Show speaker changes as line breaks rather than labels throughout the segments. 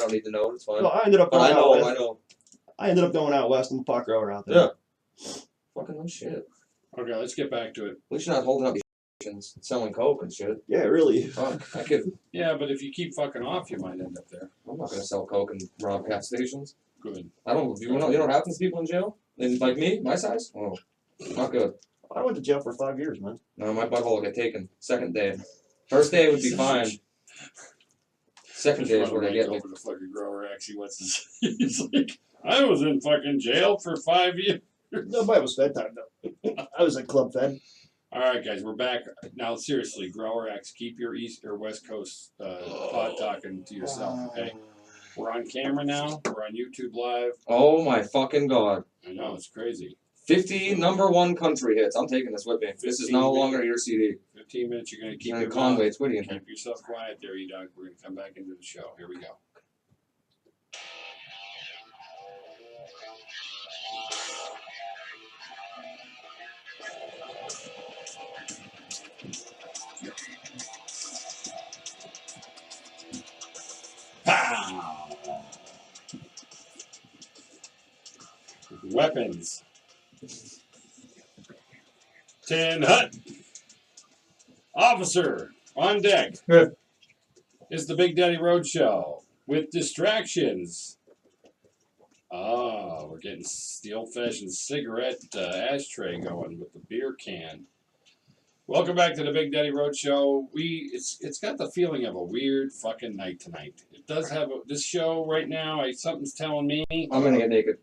don't need to know. It's fine.
No, I ended up going
I
out west.
I know.
I ended up going out west. I'm a puck rower out there.
Yeah. Fucking no shit.
Okay, let's get back to it.
At least you're not holding up these selling coke and shit.
Yeah, really.
Fuck, I could.
Yeah, but if you keep fucking off, you might end up there.
I'm not gonna sell coke and rob gas stations.
Good.
I don't. You know what happens to people in jail? And like me, my size. Oh, not good.
I went to jail for 5 years, man.
No, my butthole will get taken. Second day. First day would be fine. Second day is where they get me.
Over to fucking Grower X. He wants to say, he's like, I was in fucking jail for 5 years.
Nobody was fed time though. I was at Club Fed.
All right, guys, we're back now. Seriously, Grower X, keep your East or West Coast pod talking to yourself. Okay, we're on camera now. We're on YouTube Live.
Oh my fucking god!
I know it's crazy.
50 #1 country hits. I'm taking this with me. This is no longer your CD.
15 minutes. You're gonna keep
your Conway. It's Whitty in here.
Keep yourself quiet there, you dog. We're gonna come back into the show. Here we go. Pow! Weapons. Tin Hut. Officer on deck.
Good.
It's the Big Daddy Roadshow with distractions. Oh, we're getting the old-fashioned cigarette ashtray going with the beer can. Welcome back to the Big Daddy Roadshow. It's got the feeling of a weird fucking night tonight. It does have this show right now. Something's telling me
I'm gonna get naked.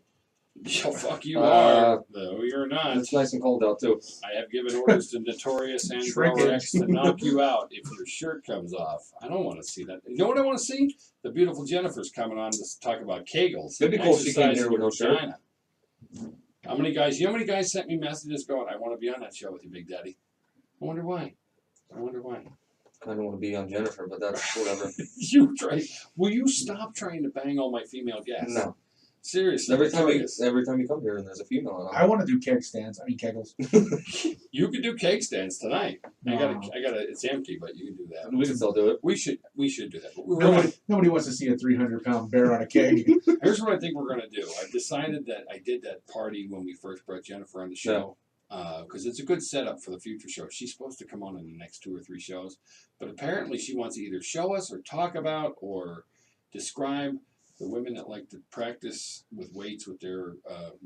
Oh, fuck you are. No, you're not.
It's nice and cold out too.
I have given orders to Notorious and Grower X to knock you out if your shirt comes off. I don't want to see that. You know what I want to see? The beautiful Jennifer's coming on to talk about Kegels.
It'd be cool if she came here with no shirt.
How many guys? You know how many guys sent me messages going, I want to be on that show with you, Big Daddy? I wonder why.
Kind of want to be on Jennifer, but that's whatever.
You try. Will you stop trying to bang all my female guests?
No.
Seriously.
Every time you come here and there's a female on.
I want to do keg stands. I mean kegels.
You could do cake stands tonight.
No.
I gotta. It's empty, but you can do that.
We can still do it.
We should do that.
Nobody wants to see a 300-pound bear on a keg.
Here's what I think we're gonna do. I've decided that I did that party when we first brought Jennifer on the show. Because it's a good setup for the future show. She's supposed to come on in the next 2 or 3 shows, but apparently she wants to either show us or talk about or describe the women that like to practice with weights with their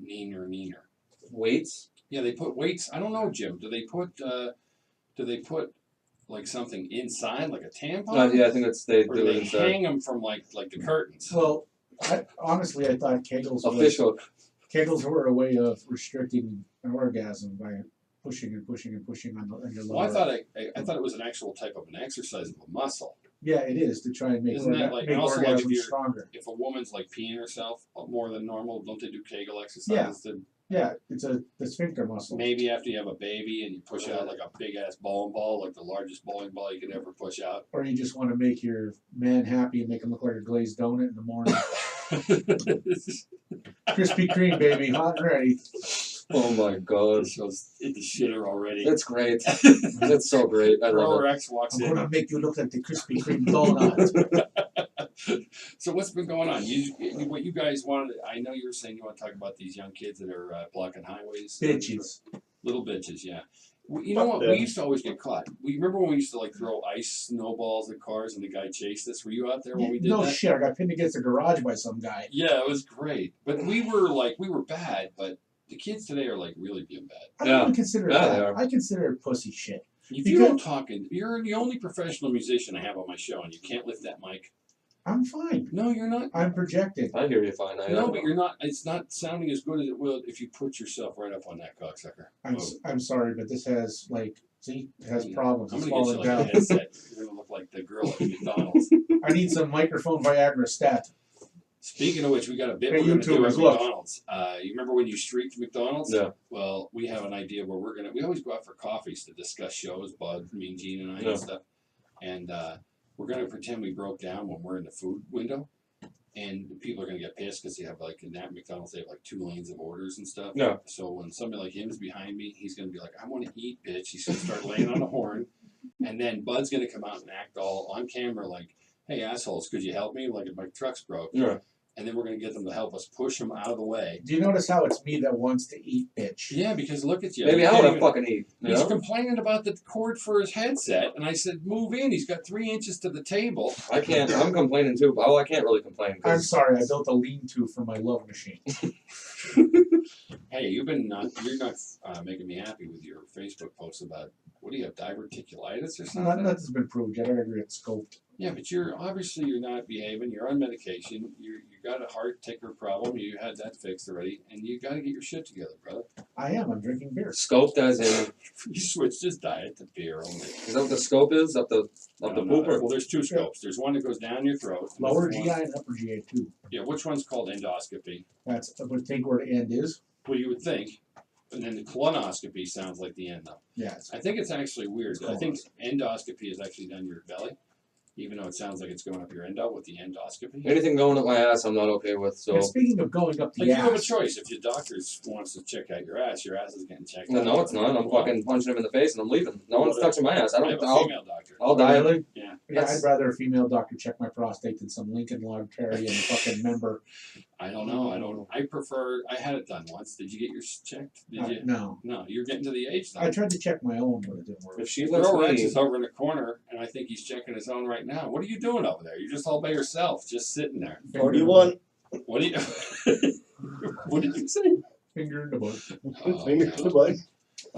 neener.
Weights?
Yeah, they put weights. I don't know, Jim. Do they put like something inside, like a tampon?
Yeah, I think they
or
do
they
it inside.
hang them from like the curtains.
Well, honestly, I thought kegels were a way of restricting an orgasm by pushing and pushing and pushing on your lower.
Well, I thought it was an actual type of an exercise of a muscle.
Yeah, it is to try and make orgasm stronger.
If a woman's like peeing herself more than normal, don't they do Kegel exercises?
Yeah, it's the sphincter muscle.
Maybe after you have a baby and you push out like a big ass bowling ball, like the largest bowling ball you could ever push out.
Or you just want to make your man happy and make him look like a glazed donut in the morning. Krispy Kreme, baby, hot and ready.
Oh my god.
This show's in the shitter already.
That's great. That's so great. I love
Grower
it.
X walks
I'm
in.
going to make you look like the Krispy Kreme donut.
So what's been going on? What you guys wanted? I know you were saying you want to talk about these young kids that are blocking highways.
Bitches.
Little bitches, yeah. You know what? We used to always get caught. We remember when we used to like throw ice snowballs at cars and the guy chased us. Were you out there when we did that?
No shit. I got pinned against a garage by some guy.
Yeah, it was great. But we were bad. But the kids today are like really being bad.
I don't even consider it
they
that.
are.
I consider it pussy shit.
If you don't talk, you're the only professional musician I have on my show, and you can't lift that mic.
I'm fine.
No, you're not.
I'm projected.
I hear you fine.
No, but you're not. It's not sounding as good as it will if you put yourself right up on that cocksucker.
I'm sorry, but this has it has problems.
I'm
It's
gonna get you
falling down.
like a headset. You're gonna look like the girl at McDonald's.
I need some microphone Viagra stat.
Speaking of which, we got a bit
Hey,
we're going to do at
YouTubers, look.
McDonald's. You remember when you streaked McDonald's?
Yeah.
Well, we have an idea where we always go out for coffees to discuss shows, Bud, Mean Gene, and I and stuff. And we're going to pretend we broke down when we're in the food window. And people are going to get pissed because they have in that McDonald's, they have 2 lanes of orders and stuff.
Yeah.
So when somebody like him is behind me, he's going to be like, I want to eat, bitch. He's going to start laying on the horn. And then Bud's going to come out and act all on camera like, hey assholes, could you help me? Like if my truck's broke.
Yeah.
And then we're gonna get them to help us push them out of the way.
Do you notice how it's me that wants to eat, bitch?
Yeah, because look at you.
Maybe
You
I
can't
want to
even-
fucking eat. You
He's
know?
complaining about the cord for his headset, and I said, "Move in." He's got 3 inches to the table.
I can't. I'm complaining too. But I can't really complain.
I'm
'Cause
sorry, I built a lean-to for my love machine.
Hey, you're not making me happy with your Facebook posts about what do you have, diverticulitis or something?
Nothing's been proved yet. I gotta get scoped.
Yeah, but you're not behaving. You're on medication. You got a heart ticker problem. You had that fixed already, and you got to get your shit together, brother.
I am. I'm drinking beer.
scoped as in.
You switched his diet to beer only.
Is that what the scope is? Up the
No,
pooper?
well, there's 2 scopes. There's one that goes down your throat. and
Lower
there's
GI
one-
and upper GI too.
Yeah, which one's called endoscopy?
That's what think where the end is.
Well, you would think. And then the colonoscopy sounds like the end, though.
Yeah. It's,
I think it's actually weird. I think endoscopy is actually done your belly, even though it sounds like it's going up your endo with the endoscopy.
Anything going up my ass, I'm not okay with. So
and speaking of going up
But
the
you have a
ass,
choice. If your doctor wants to check out your ass is getting checked out.
no, it's not. I'm fucking punching him in the face and I'm leaving. No one's touching my ass. I
I have
don't.
a
I'll,
female doctor.
I'll die.
really?
Yeah.
Yeah,
That's-
I'd rather a female doctor check my prostate than some Lincoln Log Terrier fucking member.
I don't know. I prefer. I had it done once. Did you get yours checked? Did you?
No.
No, you're getting to the age
I
though.
tried to check my own, but it didn't work.
If she lets
Girl Rex
me,
is over in the corner, and I think he's checking his own right now. What are you doing over there? You're just all by yourself, just sitting there.
41.
What do you? What did you say?
Finger in the butt.
Oh,
Finger
no.
to the butt.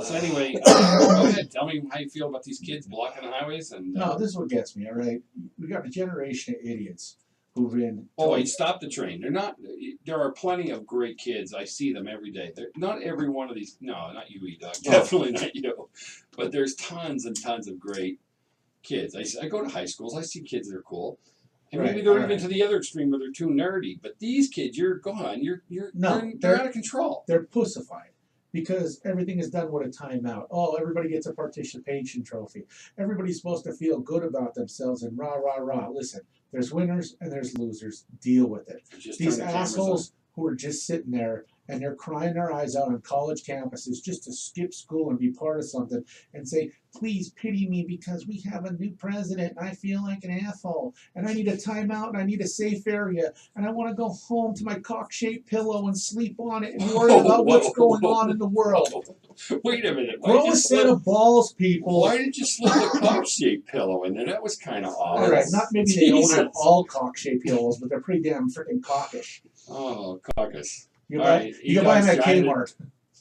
So anyway, go ahead. Tell me how you feel about these kids blocking the highways and.
No, this is what gets me, all right? We got a generation of idiots who've been.
Oh wait, stop the train. They're not. There are plenty of great kids. I see them every day. They're, not every one of these. No, not you, E-Dog. Definitely not you. But there's tons and tons of great kids. I go to high schools. I see kids that are cool. And maybe
Right,
they're
all
even
right.
to the other extreme where they're too nerdy. But these kids, you're gone.
No,
they're
they're-
out of control.
They're pussified because everything is done with a timeout. Oh, everybody gets a participation trophy. Everybody's supposed to feel good about themselves and rah, rah, rah. Listen, there's winners and there's losers. Deal with it.
Just
These
turn the cameras
assholes who are just sitting there and they're crying their eyes out on college campuses just to skip school and be part of something and say, please pity me because we have a new president and I feel like an asshole and I need a timeout and I need a safe area and I want to go home to my cock-shaped pillow and sleep on it and worry about what's going on in the world.
on. Wait a minute. Why
Grow
did
a
you
set
slip-
of balls, people.
Why did you slip the cock-shaped pillow in there? That was kind of odd.
All right, not maybe they don't have
Jesus.
all cock-shaped pillows, but they're pretty damn freaking cockish.
Oh, caucus.
You
All
buy,
right,
you can buy them at
E-Dog's giant-
Kmart.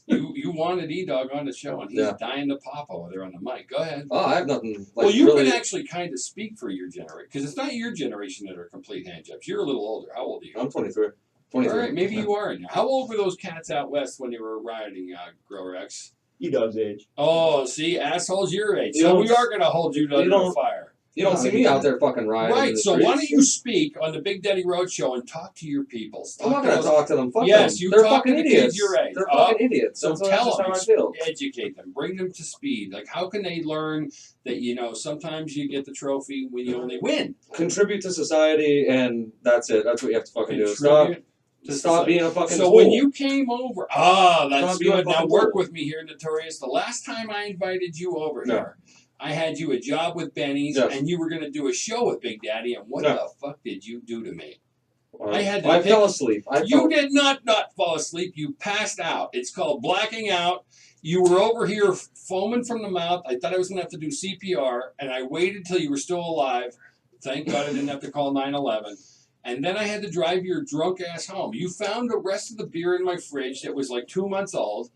You wanted E-Dog on the show, and he's
Yeah.
dying to pop over there on the mic. Go ahead.
oh, I have nothing. Like,
Well, you
really,
can actually kind of speak for your generation, because it's not your generation that are complete handjobs. You're a little older. How old are you?
I'm 23.
All
23.
right, maybe you are. How old were those cats out west when they were rioting, Grower X?
E-Dog's age.
Oh, see, assholes your age.
You
So
don't-
we are going to hold you under the
don't-
fire.
You don't see me out there fucking rioting. in
Right,
the
so
streets.
why don't you speak on the Big Daddy Road Show and talk to your peoples?
I'm not
Talk
gonna
to those-
talk to them. Fuck
Yes,
them.
you
They're
talk to
fucking
the kids
idiots.
your age.
They're
Oh,
fucking idiots.
So
That's
tell
just
them,
how I feel.
educate them, bring them to speed. Like, how can they learn that, sometimes you get the trophy when you only win?
Contribute to society, and that's it. That's what you have to fucking do. Stop.
Contribute to
Just stop
society.
being a fucking
So
fool.
when you came over, that's
Stop being a
good. Now
fucking
work
fool.
with me here, Notorious. The last time I invited you over
No.
here, I had you a job with Benny's,
Yes.
and you were going to do a show with Big Daddy, and what
No.
the fuck did you do to me?
I
I had to
I
pick-
fell asleep.
You did not fall asleep. You passed out. It's called blacking out. You were over here foaming from the mouth. I thought I was going to have to do CPR, and I waited till you were still alive. Thank God I didn't have to call 911. And then I had to drive your drunk ass home. You found the rest of the beer in my fridge that was like 2 months old.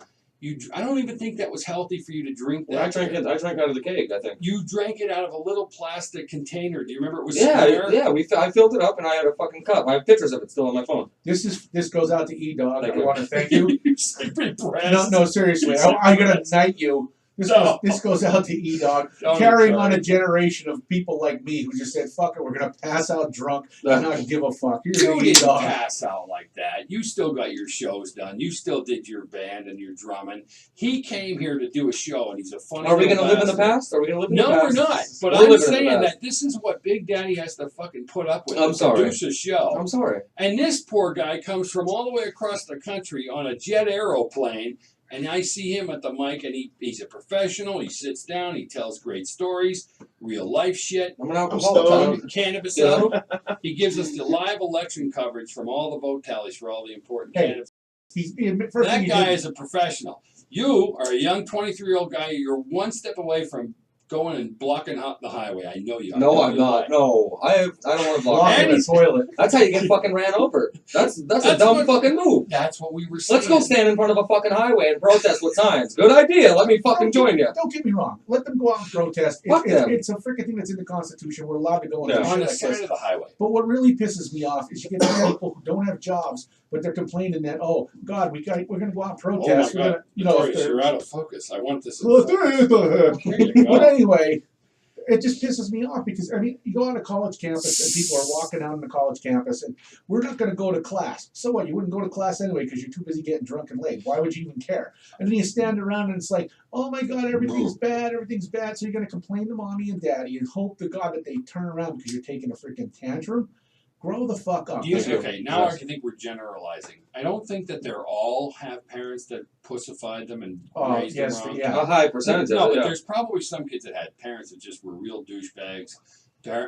I don't even think that was healthy for you to drink that.
Well, I drank
beer.
it. I drank out of the keg. I think.
You drank it out of a little plastic container. Do you remember it was
Yeah,
square?
yeah. I filled it up, and I had a fucking cup. I have pictures of it still on my phone.
This goes out to E-Dog.
Thank
I
you.
want to thank you.
You're sleeping breast.
No, seriously. I'm going to knight you.
No.
This goes out to E-Dog.
Don't
Carrying
encourage.
on a generation of people like me who just said, fuck it, we're going to pass out drunk and not give a fuck. You're
You
an
didn't
E-Dog.
pass out like that. You still got your shows done. You still did your band and your drumming. He came here to do a show, and he's a funny.
Are we gonna
little
live in the
bastard.
past? Are we gonna live in
No,
the
we're
past?
not. But
We're
I'm
living in the
saying
past.
that this is what Big Daddy has to fucking put up with
I'm
to
sorry.
produce a show.
I'm sorry.
And this poor guy comes from all the way across the country on a jet aeroplane, And I see him at the mic, and he's a professional. He sits down, he tells great stories, real life shit.
I'm an alcoholic.
stoned.
Cannabis
Yeah.
out. He gives us the live election coverage from all the vote tallies for all the important
Hey,
candidates.
He's first
That
thing
guy
he
is a professional. You are a young 23-year-old guy. You're one step away from going and blocking up the highway. I know you are.
No, I'm not. No, I don't want to block.
blocking the
And-
toilet.
That's how you get fucking ran over. That's a
That's
dumb
what-
fucking move.
That's what we were saying.
Let's go stand in front of a fucking highway and protest with signs. Good idea. Let me fucking join you.
Don't get me wrong. Let them go out and protest.
Fuck them.
It's a freaking thing that's in the Constitution. We're allowed to go and
Yeah.
do
on
shit
the
like
side
this.
of the highway.
But what really pisses me off is you get people who don't have jobs, but they're complaining that, oh God, we're gonna go out and protest.
Oh
We're
my
gonna, you know, if
Notorious,
they're-
you're out of focus. I want this. In focus. There you
But
go.
anyway, it just pisses me off because I mean, you go on a college campus and people are walking out on the college campus and we're not going to go to class. So what? You wouldn't go to class anyway because you're too busy getting drunk and late. Why would you even care? And then you stand around and it's like, oh my God, everything's bad, everything's bad. So you're going to complain to mommy and daddy and hope to God that they turn around because you're taking a freaking tantrum. Grow the fuck up.
Okay, now
Yes.
I think we're generalizing. I don't think that they're all have parents that pussified them and raised
yes,
them wrong.
yeah.
A high percentage
No,
of it,
but
yeah.
there's probably some kids that had parents that just were real douchebags.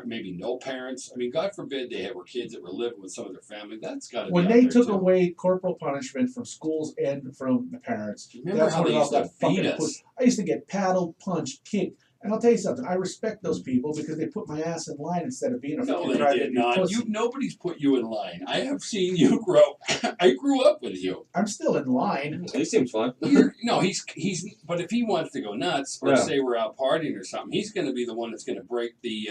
Maybe no parents. I mean, God forbid they were kids that were living with some of their family. That's got to be
When
out
they
there
took
too.
away corporal punishment from schools and from the parents,
Remember
that's
how
when
they
it all
used to
got fucking
beat us?
pushed. I used to get paddled, punched, kicked. And I'll tell you something, I respect those people because they put my ass in line instead of being a
No,
fucking
they did
crybaby
not.
pussy.
Nobody's put you in line. I have seen you grow. I grew up with you.
I'm still in line.
He seems fun.
No, he's. But if he wants to go nuts, or
Yeah.
say we're out partying or something, he's going to be the one that's going to break the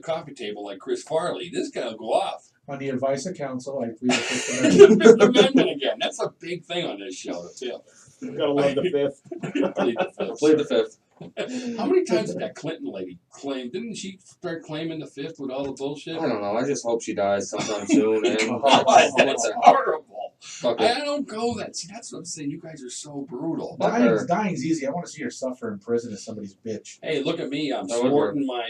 coffee table like Chris Farley. This guy will go off.
On the advice of counsel, I plead the Fifth
The
Amendment.
Fifth Amendment again. That's a big thing on this show. The fifth.
Gotta love the fifth.
Plead the fifth.
Plead the fifth.
How many times did that Clinton lady claim? Didn't she start claiming the fifth with all the bullshit?
I don't know. I just hope she dies sometime soon. And
That's horrible.
fuck it.
I don't go that. See, that's what I'm saying. You guys are so brutal.
Fuck her.
Dying's easy. I want to see her suffer in prison as somebody's bitch.
Hey, look at me. I'm
That would
sporting my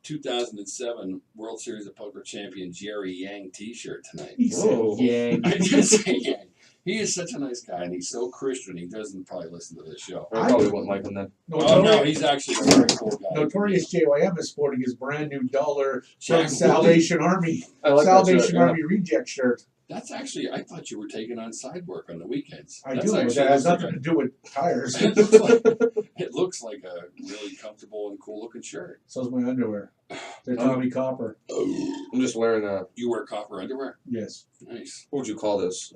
2007 World Series of Poker champion Jerry Yang t-shirt tonight.
He said,
Whoa.
yeah.
I just say Yang. He is such a nice guy, and he's so Christian. He doesn't probably listen to this show.
I probably wouldn't like him then.
Oh no, he's actually a very cool guy.
Notorious JYM is sporting his brand new dollar
Jack
from Salvation Army.
I like that
Salvation
shirt, yeah.
Army reject shirt.
That's actually. I thought you were taking on side work on the weekends.
I
That's
do, but
actually
that has
looks
nothing
like
to do with tires.
It looks like it looks like a really comfortable and cool looking shirt.
So's my underwear. They're Tommy Copper.
I'm just wearing a,
You wear copper underwear?
Yes.
Nice.
what would you call this?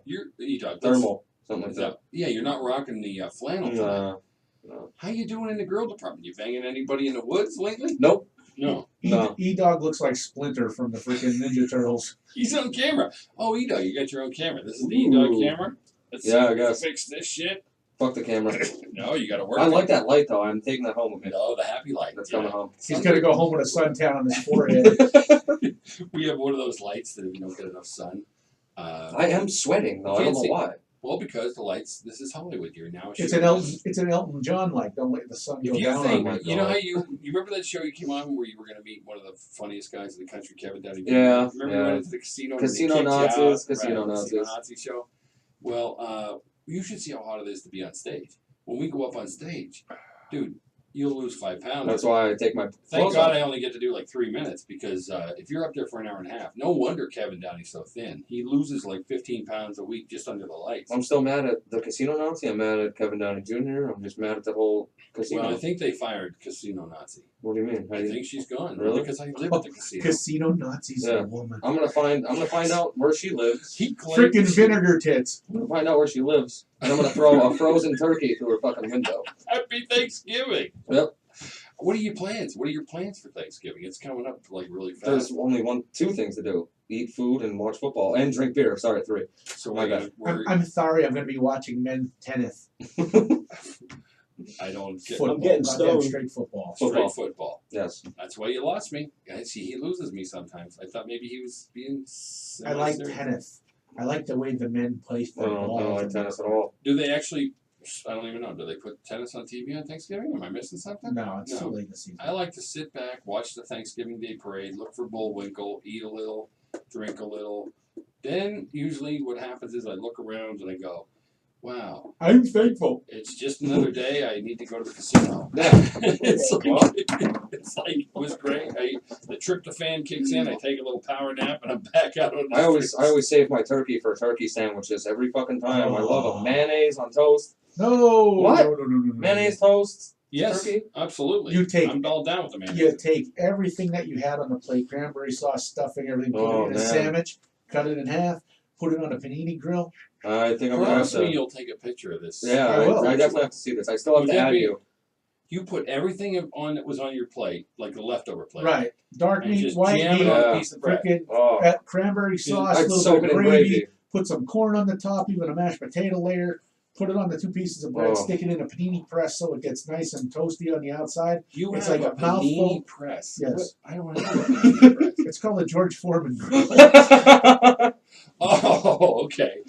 You're E-Dog.
Thermal. Something like that.
Yeah, you're not rocking the flannel tonight.
No.
How you doing in the girl department? You banging anybody in the woods lately?
Nope.
No.
No.
E-Dog looks like Splinter from the freaking Ninja Turtles.
He's on camera. Oh, E-Dog, you got your own camera. This is the E-Dog
Ooh.
camera? Let's
Yeah, I
see,
guess.
fix this shit.
Fuck the camera.
No, you got to work.
I
it.
like that light though. I'm taking that home with me.
No, the happy light.
That's
yeah.
coming home.
He's gonna go home with a suntan on his forehead.
We have one of those lights that if you don't get enough sun.
I am sweating though. I don't know
Fancy.
why.
Well, because the lights. This is Hollywood. You're now.
It's an Elton John light. Don't let the sun
If
go
you
down
think,
on it.
you know how you remember that show you came on where you were going to meet one of the funniest guys in the country, Kevin Downey Jr.?
Yeah,
Remember
yeah.
you went into the casino? and
Casino
they kicked you
Nazis,
out?
Casino
Right,
Nazis.
Casino Nazi show. Well, you should see how hot it is to be on stage. When we go up on stage, dude, you'll lose 5 pounds.
That's why I take my
Thank
clothes
God
off.
I only get to do like 3 minutes because if you're up there for an hour and a half, no wonder Kevin Downey's so thin. He loses like 15 pounds a week just under the lights.
I'm still mad at the Casino Nazi. I'm mad at Kevin Downey Jr. I'm just mad at the whole casino.
Well, I think they fired Casino Nazi.
What do you mean? How
I
do you-
think she's gone.
Really?
Because I live at the casino.
Casino Nazis
Yeah.
a woman.
I'm gonna find out where she lives.
He claimed
Freaking vinegar tits.
I'm gonna find out where she lives, and I'm gonna throw a frozen turkey through her fucking window.
Happy Thanksgiving.
Yep.
What are your plans? What are your plans for Thanksgiving? It's coming up like really fast.
There's only two things to do: eat food and watch football and drink beer. Sorry, 3.
So
my
we're,
bad.
we're,
I'm sorry. I'm going to be watching men's tennis.
I don't get
Football.
I'm getting
Goddamn
stoned.
straight football.
straight football.
Yes.
That's why you lost me. I see he loses me sometimes. I thought maybe he was being.
I like
serious.
tennis. I like the way the men play
I
football.
don't like tennis at all.
Do they actually? I don't even know. Do they put tennis on TV on Thanksgiving? Am I missing something?
No, it's
No.
too late in the season.
I like to sit back, watch the Thanksgiving Day parade, look for Bullwinkle, eat a little, drink a little. Then usually what happens is I look around and I go, Wow.
I'm thankful.
It's just another day. I need to go to the casino.
Yeah.
It's like it was great. The tryptophan kicks in. I take a little power nap, and I'm back out on the
I always
streets.
save my turkey for turkey sandwiches every fucking time. I love
Oh.
a mayonnaise on toast.
No.
What?
No.
Mayonnaise toast.
Yes,
Turkey?
absolutely.
You take-
I'm all down with the mayonnaise.
You take everything that you had on the plate, cranberry sauce, stuffing, everything, put
Oh,
it in a
man.
sandwich, cut it in half, put it on a panini grill.
I think I'm gonna have
Promise me
to.
you'll take a picture of this.
Yeah,
I will.
I definitely have to see this. I still have
Would
to
that
add
be-
you.
You put everything on that was on your plate, like the leftover plate.
Right. Dark
And
meat,
just
white
jam it
meat,
on
Yeah.
a piece of bread.
frickin'
Oh,
cranberry sauce, a
I'd
little
soak
bit
it
of
in
gravy,
gravy.
put some corn on the top, even a mashed potato layer, put it on the 2 pieces of bread,
Oh.
stick it in a panini press so it gets nice and toasty on the outside.
You
It's
have
like
a
a mouthful.
panini press.
Yes.
What? I don't have a panini press.
It's called a George Foreman grill.
Oh, okay.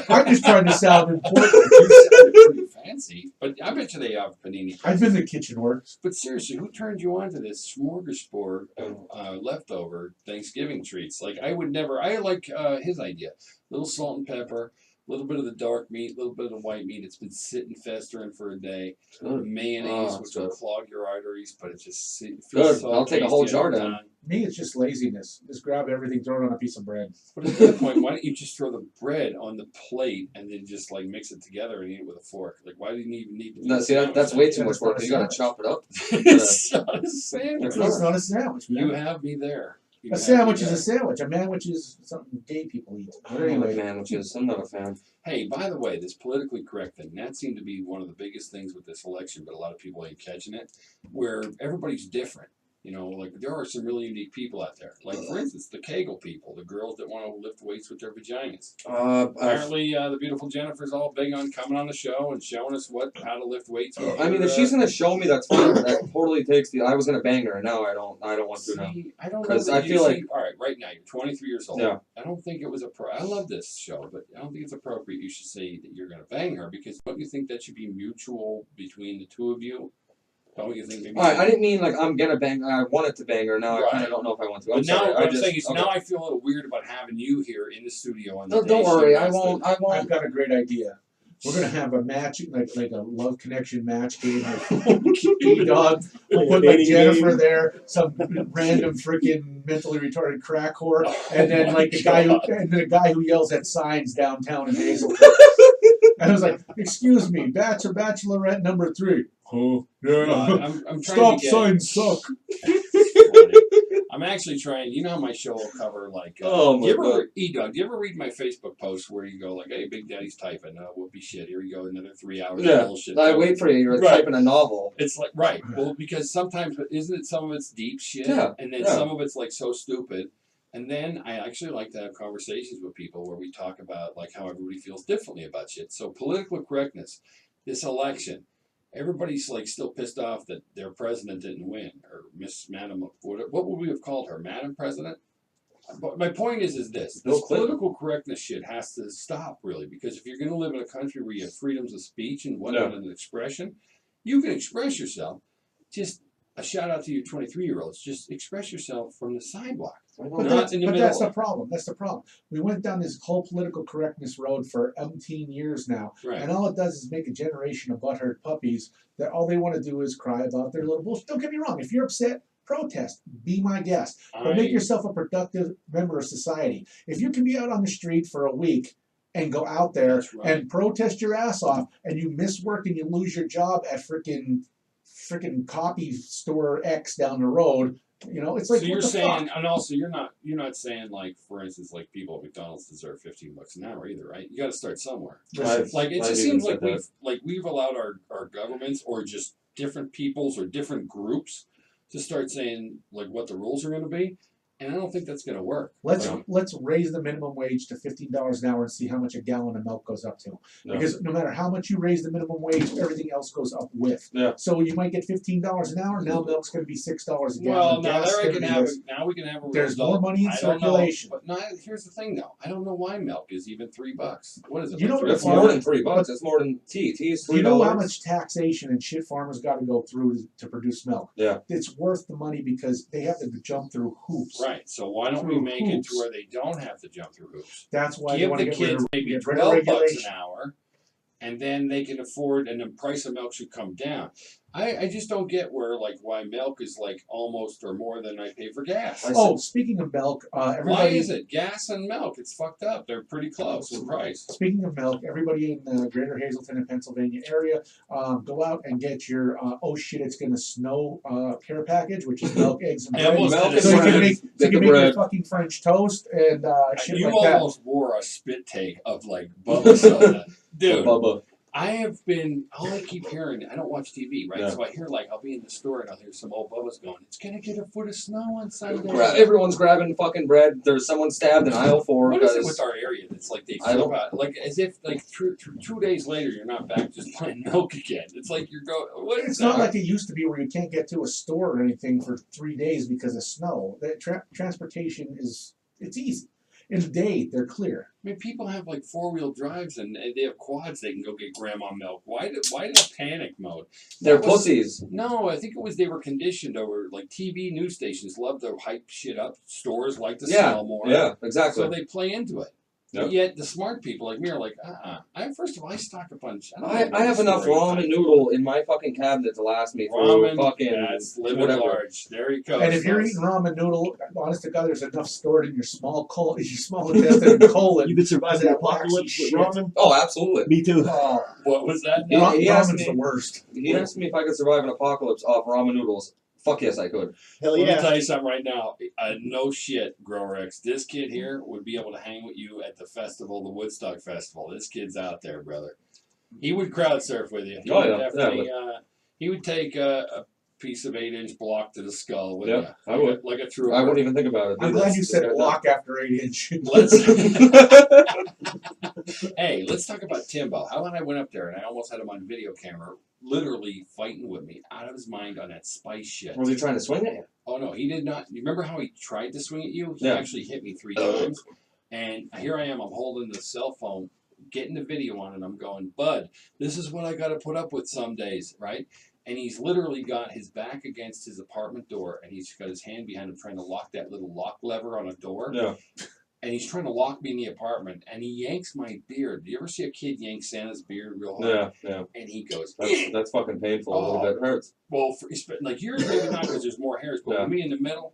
I'm just trying to sound important.
You sounded pretty fancy, but I bet you they have panini.
I've been to Kitchen Works.
But seriously, who turned you on to this smorgasbord of leftover Thanksgiving treats? Like I would never. I like his idea: little salt and pepper, a little bit of the dark meat, a little bit of the white meat. It's been sitting festering for a day. Mayonnaise,
Oh,
which
it's
will
good.
clog your arteries, but it just feels
Good.
so
I'll take a whole
tasty on
jar
the
down.
tongue.
Me, it's just laziness. Just grab everything, throw it on a piece of bread.
But at that point, why don't you just throw the bread on the plate and then just like mix it together and eat it with a fork? Like, why do you even need to do
No,
a
see, that's way too much
It's not
work.
a
You gotta
sandwich.
chop it up.
It's not a sandwich.
It's
It's not a sandwich, man.
You have me there. You
A
have
sandwich
me
is a
there.
sandwich. A manwich is something gay people eat.
I
But
don't like
anyway,
sandwiches. I'm not a fan.
Hey, by the way, this politically correct thing, that seemed to be one of the biggest things with this election, but a lot of people ain't catching it, where everybody's different. You know, like there are some really unique people out there. Like, for instance, the Kegel people, the girls that want to lift weights with their vaginas. Apparently, the beautiful Jennifer's all big on coming on the show and showing us how to lift weights. With
I mean, if she's gonna show me, that's fine. That totally takes the. I was gonna bang her, and now I don't want to now.
I don't know.
'Cause
that
I
you
feel
see-
like-
all right, right now you're 23 years old.
Yeah.
I don't think it was I love this show, but I don't think it's appropriate. You should say that you're going to bang her because don't you think that should be mutual between the two of you? Don't you think maybe?
All right, I didn't mean like I'm gonna bang. I wanted to bang her. Now I kind
Right.
of don't know if I want to. I'm
But now
sorry.
what
I
I'm
just,
saying is
okay.
now I feel a little weird about having you here in the studio on the
No,
day
don't
she
worry. I
has
won't.
the-
I
I've
won't.
got a great idea. We're gonna have a match, like a love connection match game with E-Dog. We'll put like
Dating
Jennifer
game.
there, some random freaking mentally retarded crack whore, and then
Oh
like
my
the guy
God.
and the guy who yells at signs downtown in Hazelton. And I was like, "Excuse me, bachelorette number 3." Oh,
I'm trying
Stop
to get.
signs suck.
I'm actually trying. You know how my show will cover like.
Oh,
do you
my
ever,
God.
E-Dog, do you ever read my Facebook post where you go like, "Hey, Big Daddy's typing. Whoopie shit. Here we go, another 3 hours
Yeah.
of bullshit."
I wait for you. You're
Right.
typing a novel.
It's like right. Well, because sometimes isn't it some of it's deep shit,
Yeah,
and then
yeah.
some of it's like so stupid. And then I actually like to have conversations with people where we talk about like how everybody feels differently about shit. So political correctness, this election, everybody's like still pissed off that their president didn't win or Miss Madam. What would we have called her, Madam President? But my point is this:
Bill
this
Clinton.
political correctness shit has to stop, really, because if you're going to live in a country where you have freedoms of speech and whatnot and expression, you can express yourself. Just a shout out to you 23-year-olds. Just express yourself from the sidewalk.
But
Not
that's,
in the
but
middle.
that's the problem. That's the problem. We went down this whole political correctness road for umpteen years now.
Right.
And all it does is make a generation of butthurt puppies that all they want to do is cry about their little bullshit. Don't get me wrong. If you're upset, protest. Be my guest. But make yourself a productive member of society. If you can be out on the street for a week and go out there
That's right.
and protest your ass off and you miss work and you lose your job at freaking copy store X down the road, you know, it's like,
so you're
what the
saying,
fuck?
and also you're not saying like, for instance, like people at McDonald's deserve $15 an hour either, right? You got to start somewhere.
Listen,
Like it
I've
just
even
seems like
said that.
we've allowed our governments or just different peoples or different groups to start saying like what the rules are going to be, and I don't think that's going to work.
Let's raise the minimum wage to $15 an hour and see how much a gallon of milk goes up to.
No.
Because no matter how much you raise the minimum wage, everything else goes up with.
Yeah.
So you might get $15 an hour. Now milk's going to be $6 a gallon.
Well, now
Gas
there I
gonna
can
be
have
this.
now we can have a real
There's more
adult.
money in
I don't know,
circulation.
but now here's the thing though. I don't know why milk is even $3. What is it?
You
like
know what
$3
the
It's
or
more
$4?
than $3. It's more than tea. Tea is $3.
Do you know how much taxation and shit farmers got to go through to produce milk?
Yeah.
It's worth the money because they have to jump through hoops.
Right. So why don't we
Through
make it
hoops.
to where they don't have to jump through hoops?
That's why they
Give
want to
the
get rid
kids
of,
maybe
get rid of
$12 an
regulation.
hour, and then they can afford, and the price of milk should come down. I just don't get why milk is like almost or more than I pay for gas.
Oh, speaking of milk,
Why
everybody.
is it gas and milk? It's fucked up. They're pretty close in price.
Speaking of milk, everybody in the greater Hazleton and Pennsylvania area, go out and get your oh shit, it's gonna snow care package, which is milk, eggs, and bread.
Almost
Milk
did
and
a
So you
bread.
can make,
Get the
your
bread.
fucking French toast and shit
You
like that.
almost wore a spit take of like Bubba soda. Dude,
Bubba.
I have been, all I keep hearing, I don't watch TV, right?
Yeah.
So I hear I'll be in the store and I'll hear some old Bubba's going, it's going to get a foot of snow on Sunday.
Everyone's grabbing fucking bread. There's someone stabbed in aisle 4
What is it
because
with our area that's they
I
flip
don't-
out, as if 2 days later you're not back just buying milk again. It's like you're going, what is
It's
that?
not like it used to be where you can't get to a store or anything for 3 days because of snow. The transportation it's easy. In a day, they're clear.
I mean, people have 4-wheel drives and they have quads. They can go get grandma milk. Why the panic mode?
they're
That was-
pussies.
No, I think it was they were conditioned over TV news stations love to hype shit up. Stores like to
Yeah,
sell more.
yeah,
So
exactly.
they play into it.
Yep.
But yet the smart people like me are like, first of all, I stock up on.
I have enough ramen noodle in my fucking cabinet to last me through
Ramen,
fucking
that's living
whatever.
large. There you go.
And if you're eating ramen noodle, honest to God, there's enough stored in your small intestine and colon.
You could survive the
That
apocalypse
waxy
with
shit.
ramen.
Oh, absolutely.
Me too.
Oh,
What was that?
Yeah. he asked
ramen's
me-
the worst.
He asked me if I could survive an apocalypse off ramen noodles. Fuck yes, I could.
Hell
Let me
yeah.
tell you something right now. No shit, Grower X. This kid here would be able to hang with you at the festival, the Woodstock Festival. This kid's out there, brother. He would crowd surf with you. He
Oh,
would
yeah,
definitely, he would take a piece of 8-inch block to the skull with
Yeah,
you.
I would.
Like a trooper.
I wouldn't even think about it.
I'm
dude.
glad
That's-
you
this
said
guy's
block after 8 inch.
Let's talk about Timbo. How about I went up there and I almost had him on video camera, literally fighting with me, out of his mind on that spice shit.
Was he trying to swing at you?
Oh no, he did not. You remember how he tried to swing at you? He
Yeah.
actually hit me 3 times. And here I am, I'm holding the cell phone, getting the video on, and I'm going, Bud, this is what I got to put up with some days, right? And he's literally got his back against his apartment door, and he's got his hand behind him trying to lock that little lock lever on a door.
Yeah.
And he's trying to lock me in the apartment, and he yanks my beard. Do you ever see a kid yank Santa's beard real hard?
Yeah.
And he goes,
That's fucking painful a little
Oh.
bit. It hurts.
well, like yours maybe not because there's more hairs, but
Yeah.
with me in the middle.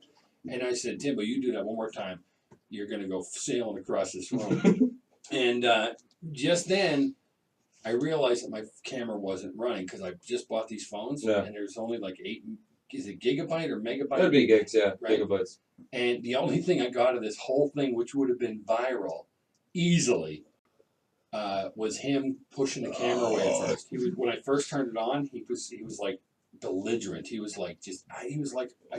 And I said, Timbo, you do that one more time, you're gonna go sailing across this room. And just then, I realized that my camera wasn't running because I just bought these phones,
Yeah.
and there's only 8. Is it gigabyte or megabyte?
It'd be gigs, yeah.
Right.
Gigabytes.
And the only thing I got of this whole thing, which would have been viral easily, was him pushing the camera away at first. He was, when I first turned it on, he was like belligerent. He was like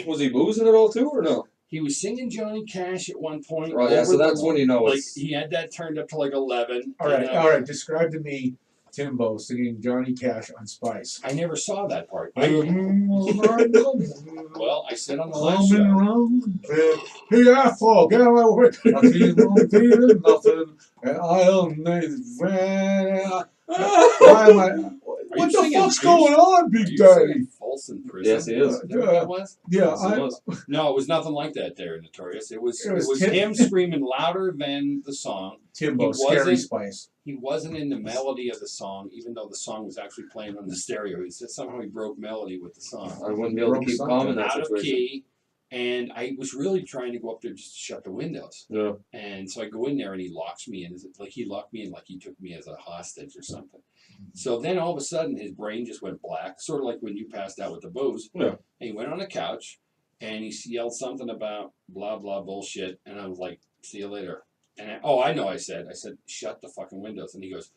Was he boozing it all too, or no?
he was singing Johnny Cash at one point.
Right, yeah,
over
so that's
the-
when you know
like
it's...
he had that turned up to 11.
All right,
you know?
all right. Describe to me Timbo singing Johnny Cash on Spice.
I never saw that part.
Coming
Well, I said on the last show.
round, hey, I forget my way. I keep feeling nothing, and I'll make it. Why am I? What the
singing
fuck's
Bruce?
going on,
Are
Big
you
Daddy?
singing Folsom Prison?
Yes, he is.
Is that what that was?
Yeah,
Yes, it was.
No, it was nothing like that there, Notorious. It was
It was Tim-
him screaming louder than the song.
Timbo,
He
Scary
wasn't-
Spice.
He wasn't in the melody of the song, even though the song was actually playing on the stereo. He said somehow he broke melody with the song.
I wouldn't be able to
Broke
keep
something.
calm in that
Out of
situation.
key. And I was really trying to go up there just to shut the windows.
Yeah.
And so I go in there and he locks me in. He locked me in like he took me as a hostage or something. So then all of a sudden his brain just went black, sort of like when you passed out with the booze.
Yeah.
And he went on the couch and he yelled something about blah, blah, bullshit. And I was like, see you later. And I know I said, shut the fucking windows. And he goes,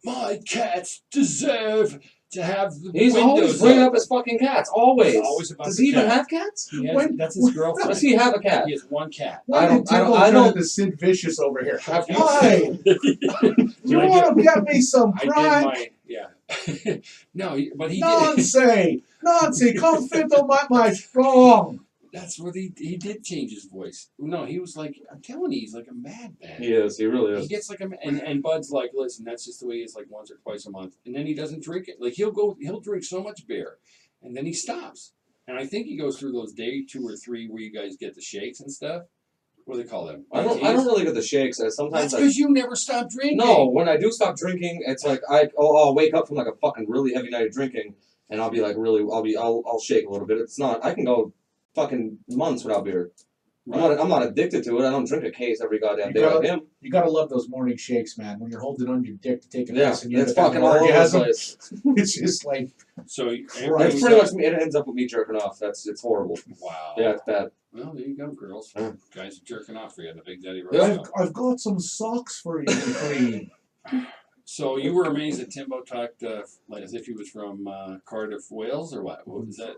my cats deserve to have the
He's
windows
always bringing up
open."
his fucking cats. Always.
It's always about
Does
the
he even
cat.
have cats?
He has,
When-
that's his girlfriend.
Does he have a cat?
He has one cat.
Why
I
did
don't- I
Timbo
don't-
turn
I
into Sid Vicious over here?
Have you-
Why? You
I
want to get me some
I did
prime?
my yeah. No, but he did.
Nonsense! Nonsense! Come fit on my strong!
That's what he did change his voice. No, he was like, I'm telling you, he's like a madman.
He is. He really
He
is.
gets like and Bud's like, listen, that's just the way he is, like once or twice a month, and then he doesn't drink it. Like he'll drink so much beer, and then he stops. And I think he goes through those day 2 or 3 where you guys get the shakes and stuff. What do they call them?
I don't really get the shakes. Sometimes
That's because you never stop drinking.
No, when I do stop drinking, it's like I'll wake up from like a fucking really heavy night of drinking, and I'll be like I'll shake a little bit. It's not. I can go fucking months without beer.
Right.
I'm not addicted to it. I don't drink a case every goddamn
You
day
gotta-
like him.
You gotta love those morning shakes, man. When you're holding on your dick to take a
Yeah,
piss and you end
it's
up having
fucking all
an
over the
orgasm.
place.
It's just like,
So
It's
Right.
pretty much it ends up with me jerking off. It's horrible.
Wow.
Yeah, it's bad.
Well, there you go, girls.
Yeah.
Guys are jerking off for you on the Big Daddy
Yeah.
Roast.
I've got some socks for you, Cream.
So you were amazed that Timbo talked like as if he was from Cardiff, Wales, or what? What was that?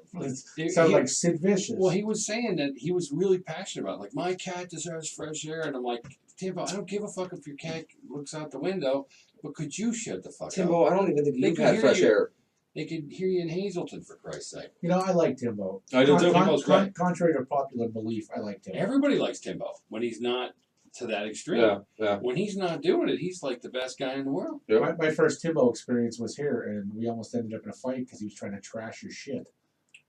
It sounds
He-
like Sid Vicious.
Well, he was saying that he was really passionate about it. Like, my cat deserves fresh air. And I'm like, Timbo, I don't give a fuck if your cat looks out the window, but could you shut the fuck up?
Timbo, I don't even think
They
you've
can
had
hear
fresh
you.
air.
They could hear you in Hazleton, for Christ's sake.
You know, I like Timbo.
I do too.
Timbo's great.
Contrary to popular belief, I like Timbo.
Everybody likes Timbo when he's not to that extreme.
Yeah.
When he's not doing it, he's like the best guy in the world.
Yep.
My first Timbo experience was here, and we almost ended up in a fight because he was trying to trash your shit.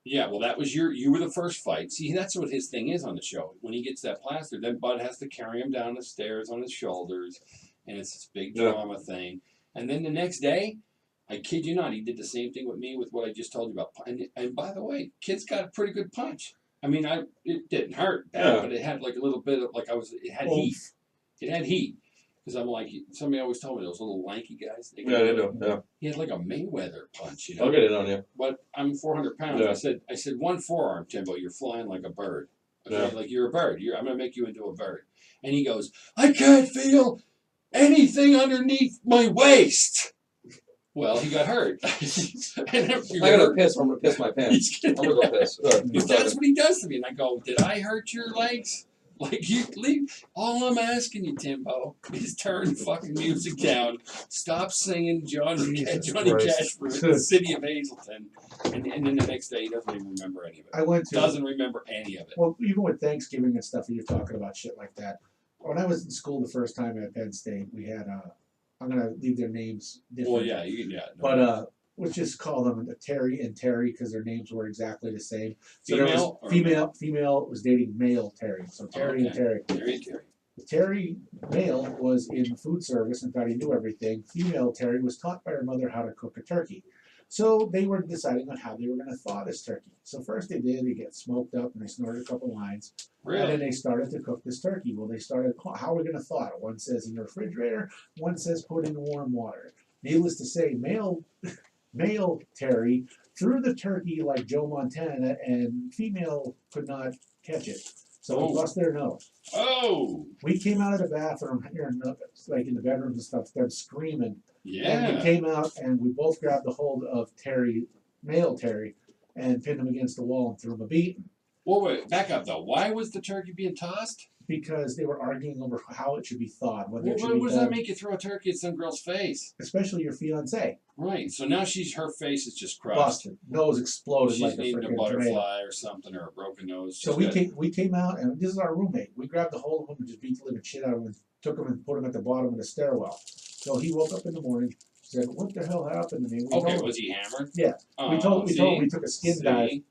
Yeah, well, that was you were the first fight. See, that's what his thing is on the show. When he gets that plaster, then Bud has to carry him down the stairs on his shoulders, and it's this big
Yeah.
drama thing. And then the next day, I kid you not, he did the same thing with me with what I just told you about. And by the way, kid's got a pretty good punch. I mean, it didn't hurt bad,
Yeah.
but it had like a little bit of it had heat. It had heat. Because I'm like, somebody always told me those little lanky guys.
Yeah, they do. Yeah.
He had like a Mayweather punch, you know.
I'll get it on you.
But I'm 400 pounds.
Yeah.
I said, one forearm, Timbo, you're flying like a bird. Okay,
Yeah.
like you're a bird. I'm gonna make you into a bird. And he goes, I can't feel anything underneath my waist. Well, he got hurt. And
I gotta piss. I'm gonna piss my pants. I'm gonna go piss.
That's what he does to me. And I go, did I hurt your legs? Like, you leave. All I'm asking you, Timbo, is turn fucking music down. Stop singing Johnny
Jesus
Cash
Christ.
for the city of Hazleton. And then the next day, he doesn't even remember any of it.
I went to
Doesn't remember any of it.
Well, even with Thanksgiving and stuff, you're talking about shit like that. When I was in school the first time at Penn State, we had I'm gonna leave their names different.
Well, yeah, no.
But we'll just call them Terry and Terry because their names were exactly the same. So there
Female
was
or
female was dating male Terry. So Terry and Terry.
Terry.
Terry male was in food service and thought he knew everything. Female Terry was taught by her mother how to cook a turkey. So they were deciding on how they were going to thaw this turkey. So first they get smoked up and they snorted a couple lines. And then
Really?
they started to cook this turkey. Well, they started, how are we going to thaw it? One says in the refrigerator, one says put in warm water. Needless to say, male Terry threw the turkey like Joe Montana, and female could not catch it. So
Oh.
they bust their nose.
Oh,
We came out of the bathroom, hearing like in the bedrooms and stuff, them screaming. And we
yeah.
came out and we both grabbed a hold of Terry, male Terry, and pinned him against the wall and threw him a beating.
Well, wait, back up though. Why was the turkey being tossed?
Because they were arguing over how it should be thawed, whether it should
What
be
does
done,
that make you throw a turkey at some girl's face?
especially your fiance.
Right. So now her face is just crushed.
Busted, nose exploded
She's
like a
needing a
freaking tornado.
butterfly or something, or a broken nose.
So
She's
we came out, and this is our roommate. We grabbed a hold of him and just beat the living shit out of him and took him and put him at the bottom of the stairwell. So he woke up in the morning, said, "What the hell happened to me?" We
Okay,
told him-
was he hammered?
Yeah. We told him we took a skin dive.
See?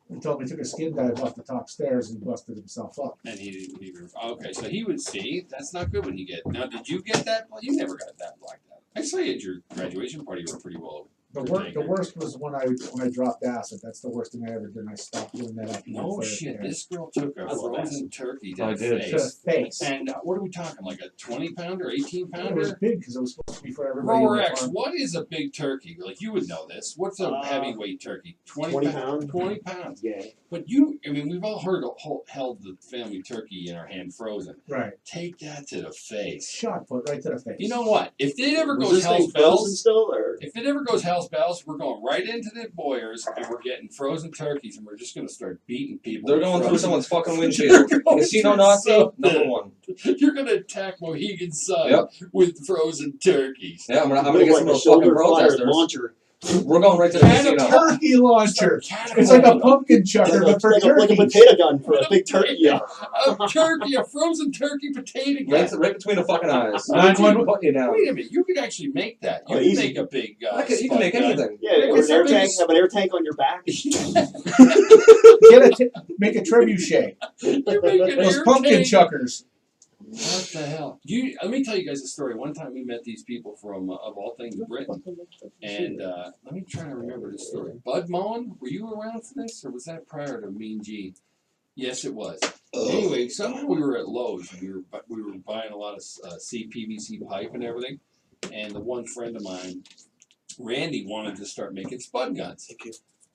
We told him he took a skin dive off the top stairs and he busted himself up.
And he didn't even. Okay, so he would see. That's not good when you get. Now, did you get that? Well, you never got that blacked out. I saw you at your graduation party. You were pretty well.
The worst was when I dropped acid. That's the worst thing I ever did. And I stopped doing that after
No
my first
shit.
year.
This girl took a
I love
frozen turkey to
I
the
did.
To the
face.
face.
And what are we talking? Like a 20-pounder, 18-pounder?
It was big because it was supposed to be for everybody. in
Grower
the
X,
farm.
what is a big turkey? Like, you would know this. What's a heavyweight turkey?
20
pounds.
pounds.
20 pounds.
Yeah.
But we've all held the family turkey in our hand frozen.
Right.
Take that to the face.
Shot put right to the face.
You know what? If it ever
Was
goes
this thing
Hell's
frozen
Bells,
still, or?
if it ever goes Hell's Bells, we're going right into the Boyers and we're getting frozen turkeys and we're just going to start beating people.
They're
with
going through
frozen-
someone's fucking windshield.
They're going
Casino
through
Nazi,
something.
number one.
You're going to attack Mohegan Sun
Yep.
with frozen turkeys.
Yeah, I'm gonna
Build
get
like
some
a
of those fucking
shoulder fire
protesters.
launcher
We're going right to the casino.
Turkey launcher.
Start
It's like a
catapulting.
pumpkin chucker, but for
like a
turkeys.
potato gun for a big turkey. Yeah.
A turkey, a frozen turkey potato gun.
Right between the fucking eyes.
Nine one-
Put you down.
Wait a minute, you could actually make that. You
Oh,
could
easy.
make a big.
You can
spud
make
gun.
anything.
Yeah,
Make
with
it
an air
something
tank.
s-
Have an air tank on your back.
Make a trebuchet.
You make an
Those
air
pumpkin
tank.
chuckers.
What the hell? Let me tell you guys a story. One time we met these people from, of all things, Britain. And let me try to remember this story. Bud Mullen, were you around for this? Or was that prior to Mean Gene? Yes, it was. Anyway, somehow we were at Lowe's. And we were buying a lot of CPVC pipe and everything. And the one friend of mine, Randy, wanted to start making spud guns.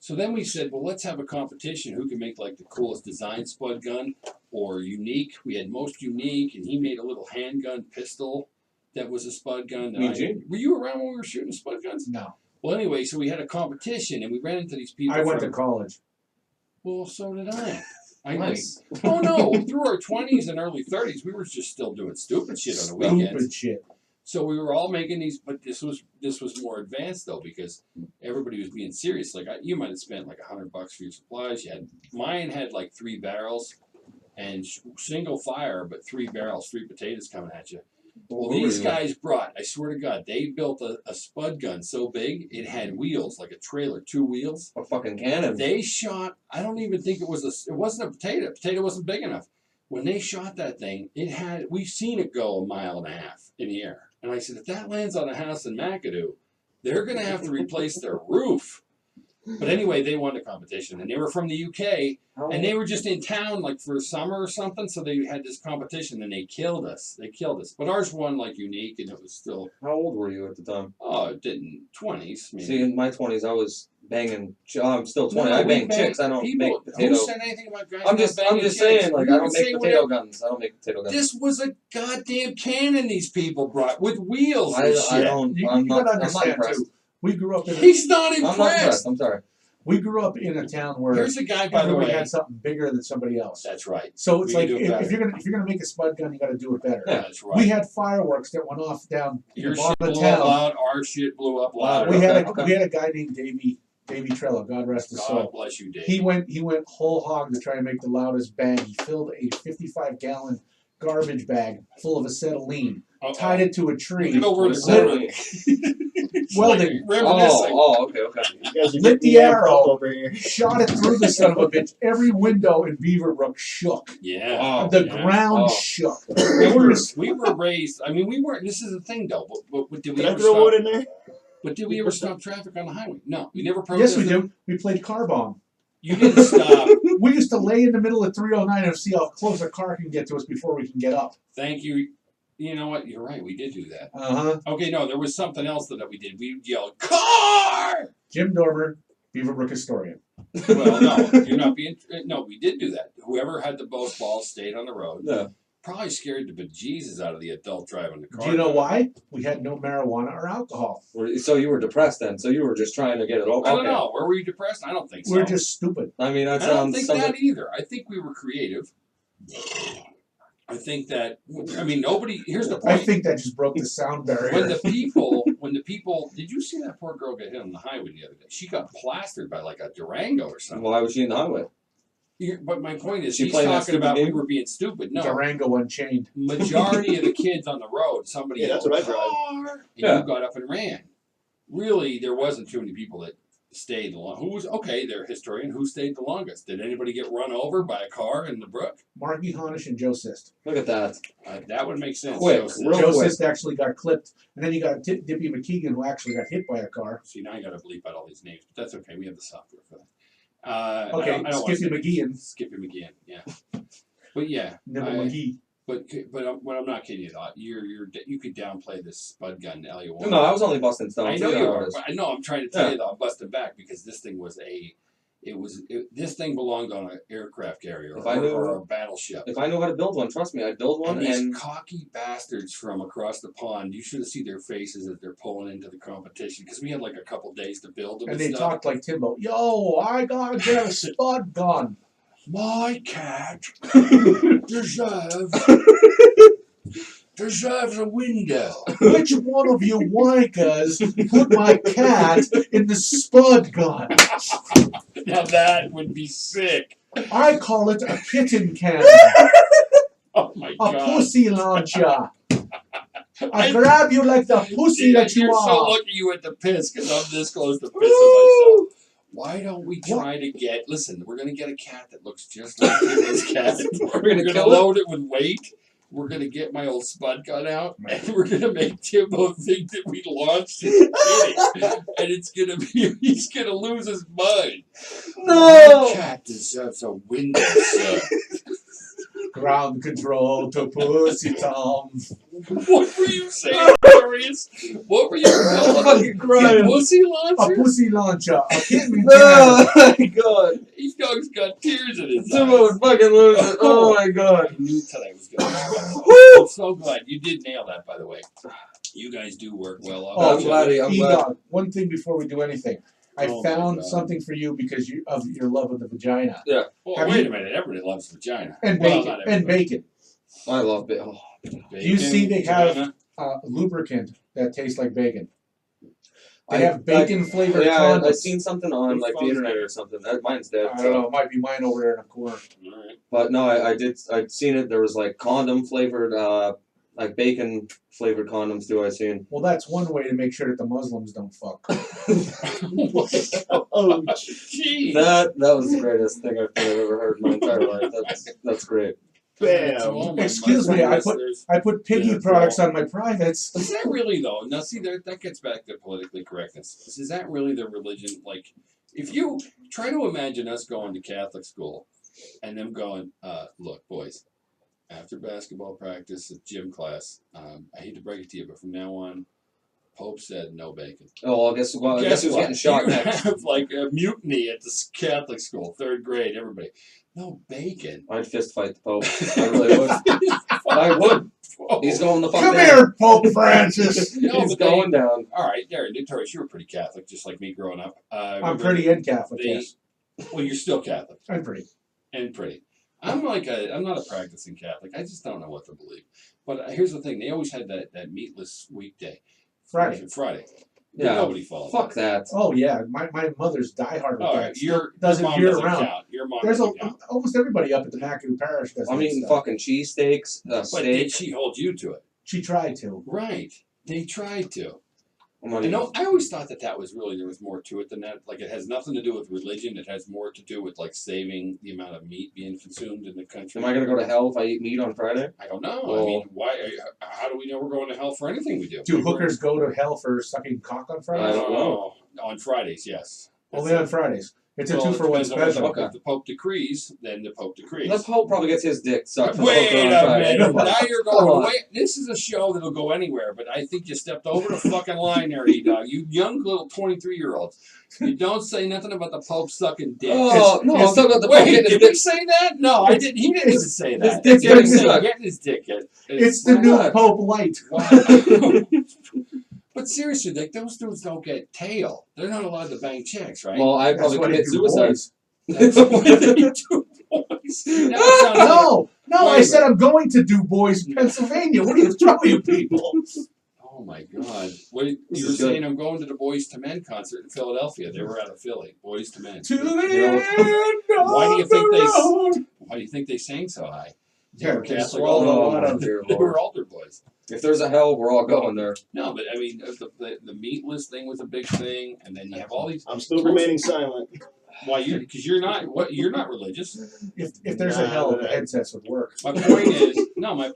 So then we said, well, let's have a competition. Who can make like the coolest design spud gun or unique? We had most unique, and he made a little handgun pistol that was a spud gun.
Mean Gene?
Were you around when we were shooting spud guns?
No.
Well, anyway, so we had a competition, and we ran into these people.
I went to college.
Well, so did I. I
Nice.
Oh no! Through our 20s and early 30s, we were just still doing stupid shit on the weekends.
Stupid shit.
So we were all making these, but this was more advanced though, because everybody was being serious. Like you might have spent like $100 for your supplies. Mine had like 3 barrels, and single fire, but 3 barrels, 3 potatoes coming at you. Well, these guys brought, I swear to God, they built a spud gun so big it had wheels, like a trailer, 2 wheels.
A fucking cannon.
They shot. I don't even think it wasn't a potato. Potato wasn't big enough. When they shot that thing, we've seen it go 1.5 miles in the air. And I said, if that lands on a house in McAdoo, they're going to have to replace their roof. But anyway, they won the competition, and they were from the UK, and they were just in town like for summer or something. So they had this competition, and they killed us. But ours won like unique, and it was still.
How old were you at the time?
Oh, it didn't 20s. Maybe.
See, in my 20s, I was banging. I'm still 20.
No,
I
we
bang
bang-
chicks. I don't
people,
make potato.
Who said anything about guys?
I'm
not
just
banging
saying,
chicks?
like
You
I
can
don't
say
make
whatever-
potato guns. I don't make potato guns.
This was a goddamn cannon these people brought with wheels and
I
shit.
don't.
You
I'm
gotta
not. I'm not
understand
impressed.
too. We grew up in
He's not
I'm not
impressed.
impressed. I'm sorry.
we grew up in a town where
Here's a guy, by the
everybody
way.
had something bigger than somebody else.
That's right.
So it's
We
like
can do it
if you're gonna make a spud gun, you got to do it better.
Yeah.
That's right.
We had fireworks that went off down
Your
the
shit
bottom of
blew
the
up
town.
loud. Our shit blew up loud.
We had
Okay.
a guy named Davy Trello, God rest his
God
soul.
bless you, Dave.
He went whole hog to try and make the loudest bang. He filled a 55-gallon garbage bag full of acetylene, tied it to a tree,
Look over in the
Lit-
corner.
welding,
Reminiscing.
Okay.
You guys are
Lit
getting
the
me amped
arrow.
up over here.
shot it through the son of a bitch. Every window in Beaverbrook shook.
Yeah.
Oh,
The
yeah.
ground
Oh.
shook.
We were raised. I mean, we weren't. This is the thing, though. But did we
Did I
ever
throw
stop?
wood in there?
But did we ever stop traffic on the highway? No, we never
Yes,
protested.
we do. We played car bomb.
You didn't stop.
We used to lay in the middle of 309 and see how close a car can get to us before we can get up.
Thank you. You know what? You're right. We did do that.
Uh-huh.
Okay, no, there was something else that we did. We yelled, "Car!"
Jim Dormer, Beaverbrook historian.
Well, no, you're not being. No, we did do that. Whoever had the most balls stayed on the road.
Yeah.
Probably scared the bejesus out of the adult driving the car.
Do you know why? We had no marijuana or alcohol.
So you were depressed then. So you were just trying to get it over.
I don't know. Were we depressed? I don't think so.
We're just stupid.
I mean, that
I don't
sounds
think
something.
that either. I think we were creative. I think that. I mean, nobody. Here's the
I
point.
think that just broke the sound barrier.
When the people, did you see that poor girl get hit on the highway the other day? She got plastered by like a Durango or something.
Why was she in the highway?
But my point is,
She
he's
playing that
talking
stupid
about we
game?
were being stupid. No,
Durango Unchained.
majority of the kids on the road, somebody
Yeah, that's
yelled,
what I drive.
"Car!" and
Yeah.
you got up and ran. Really, there wasn't too many people that stayed the long. Who was okay? They're a historian. Who stayed the longest? Did anybody get run over by a car in the brook?
Marky Honish and Joe Sist.
Look at that.
That would make sense.
Quick,
So,
real
Joe
quick.
Sist actually got clipped. And then you got Dippy McKeegan, who actually got hit by a car.
see, now I got to bleep out all these names, but that's okay. We have the software for that. I
Okay,
don't wanna
Skippy
say-
McGeehan.
Skippy McGeehan, yeah. But yeah,
Nibble
I-
McGee.
but I'm not kidding you. Though. You could downplay this spud gun all you want.
No, I was only busting stones.
I know
You
you
how it
are.
is.
But I know I'm trying to tell
Yeah.
you though. I'm busting back because this thing was this thing belonged on an aircraft carrier
If I knew-
or a battleship.
If I knew how to build one, trust me, I'd build one.
And these
And
cocky bastards from across the pond, you should have seen their faces as they're pulling into the competition because we had like a couple days to build them
And
and,
they
stuff.
talked like Timbo. Yo, I gotta get a spud gun.
My cat deserves deserves a window.
Which one of you wankers put my cat in the spud gun?
Now that would be sick.
I call it a kitten cannon,
Oh my
a
god.
pussy launcher. I grab you like the pussy that you
You're so
are.
lucky you went to piss because I'm this close to pissing myself. Why don't we try to get? Listen, we're gonna get a cat that looks just like Timbo's cat. We're gonna
kill
load it with weight. We're gonna get my old spud gun out, and we're gonna make Timbo think that we launched his kitty, and it's gonna be he's gonna lose his mind.
No!
My cat deserves a window, sir.
Ground control to pussy Tom.
What were you saying, Notorious? What were you
I'm
calling
fucking
it?
crying.
Pussy
A
launcher?
pussy launcher, a kitten cannon.
Oh my god.
He dog's got tears in his
Timbo
eyes.
would fucking lose it. Oh my god.
I knew today was going to be special.
Woo!
I'm so glad. You did nail that, by the way. You guys do work well off
Oh,
I'm
each
glad
other.
he- I'm glad.
E-Dog, one thing before we do anything. I
Oh my
found
God.
something for you because of your love of the vagina.
Well,
Have
wait
you-
a minute. Everybody loves vagina.
And
Well,
bacon.
not
And
everybody.
bacon.
I love it. Oh.
You see they have-
vagina.
Lubricant that tastes like bacon. They
I-
have bacon flavored
Yeah,
condoms.
I seen something on
Whose
like the
phone's
internet
that?
or something. Mine's dead.
I
so.
don't know. It might be mine over there in the corner.
All right.
But no, I'd seen it. There was like condom flavored, like bacon flavored condoms too. I seen.
Well, that's one way to make sure that the Muslims don't fuck.
Oh,
Jeez.
That was the greatest thing I've ever heard in my entire life. That's great.
To all
bam.
my
Excuse me,
Muslim
I put-
listeners,
I put piggy
Yeah,
products
well.
on my privates.
Is that really though? Now, see, that gets back to politically correctness. Is that really the religion? Like, if you try to imagine us going to Catholic school, and them going, "Look, boys, after basketball practice, gym class, I hate to break it to you, but from now on, Pope said no bacon."
Oh, I guess who's
what?
getting shot
You
next?
have like a mutiny at the Catholic school, 3rd grade. Everybody, no bacon.
I'd fist fight the Pope. I really would. I would. He's going the fuck
Come
down.
here, Pope Francis.
No,
He's
but they-
going down.
All right, there, Notorious, you were pretty Catholic, just like me growing up.
I'm pretty and Catholic,
they-
yes.
Well, you're still Catholic
I'm pretty.
and pretty. I'm not a practicing Catholic. I just don't know what to believe. But here's the thing: they always had that meatless weekday.
Friday.
Friday.
Yeah.
Nobody follows.
Fuck that.
Oh yeah, my mother's diehard with
All
that.
right,
Still
your mom
year
doesn't
round.
count. Your mom
There's
doesn't count.
almost everybody up at the McAdoo Parish does
I'm
that
eating
stuff.
fucking cheesesteaks,
But
steak.
did she hold you to it?
She tried to.
Right. They tried to.
I'm not
I
even.
know. I always thought that was really there was more to it than that. Like it has nothing to do with religion. It has more to do with like saving the amount of meat being consumed in the country.
Am I gonna go to hell if I eat meat on Friday?
I don't know. I
Well-
mean, why? How do we know we're going to hell for anything we do?
Do hookers go to hell for sucking cock on
I
Fridays?
don't know.
On Fridays, yes.
Only on Fridays. It's a
Well,
2-for-1
it depends on what
special.
the- If the Pope decrees, then the Pope decrees.
The Pope probably gets his dick sucked. for
Wait
hooker on
a
Friday.
minute. Now you're
Come
going
on.
away. This is a show that'll go anywhere, but I think you stepped over the fucking line there, E-Dog. You young little 23-year-olds. You don't say nothing about the Pope sucking dick.
Oh no! I'm talking about the Pope
Wait,
getting his
did
dick.
we say that? No, I didn't. He didn't even say
his
that.
dick
He didn't
getting
say
sucked.
getting his dick.
It's the
Why
new
not?
Pope Light.
Wow. But seriously, like those dudes don't get tail. They're not allowed to bang chicks, right?
Well, I'd
That's
probably
why they
commit
do
suicide.
boys.
That's what they do, boys. Now it sounds like-
No,
Wait
I
a
said I'm going to Du Bois, Pennsylvania. What are you wrong with you people?
Oh my God! What you
This
were
is good.
saying? I'm going to the Boys to Men concert in Philadelphia. They were out of Philly. Boys to Men.
To the
know,
end
Why do you
of
think
the
they-
road.
Why do you think they sang so high? They
Yeah,
were
they
Catholic.
swallowed a
altar
lot
boys.
of-
dear
They
Lord.
were altar boys.
If there's a hell, we're all going there.
No, but I mean, the meatless thing was a big thing, and then you have all these.
I'm still remaining silent.
Why you? Because you're not religious.
If there's a hell, the headsets would work.
My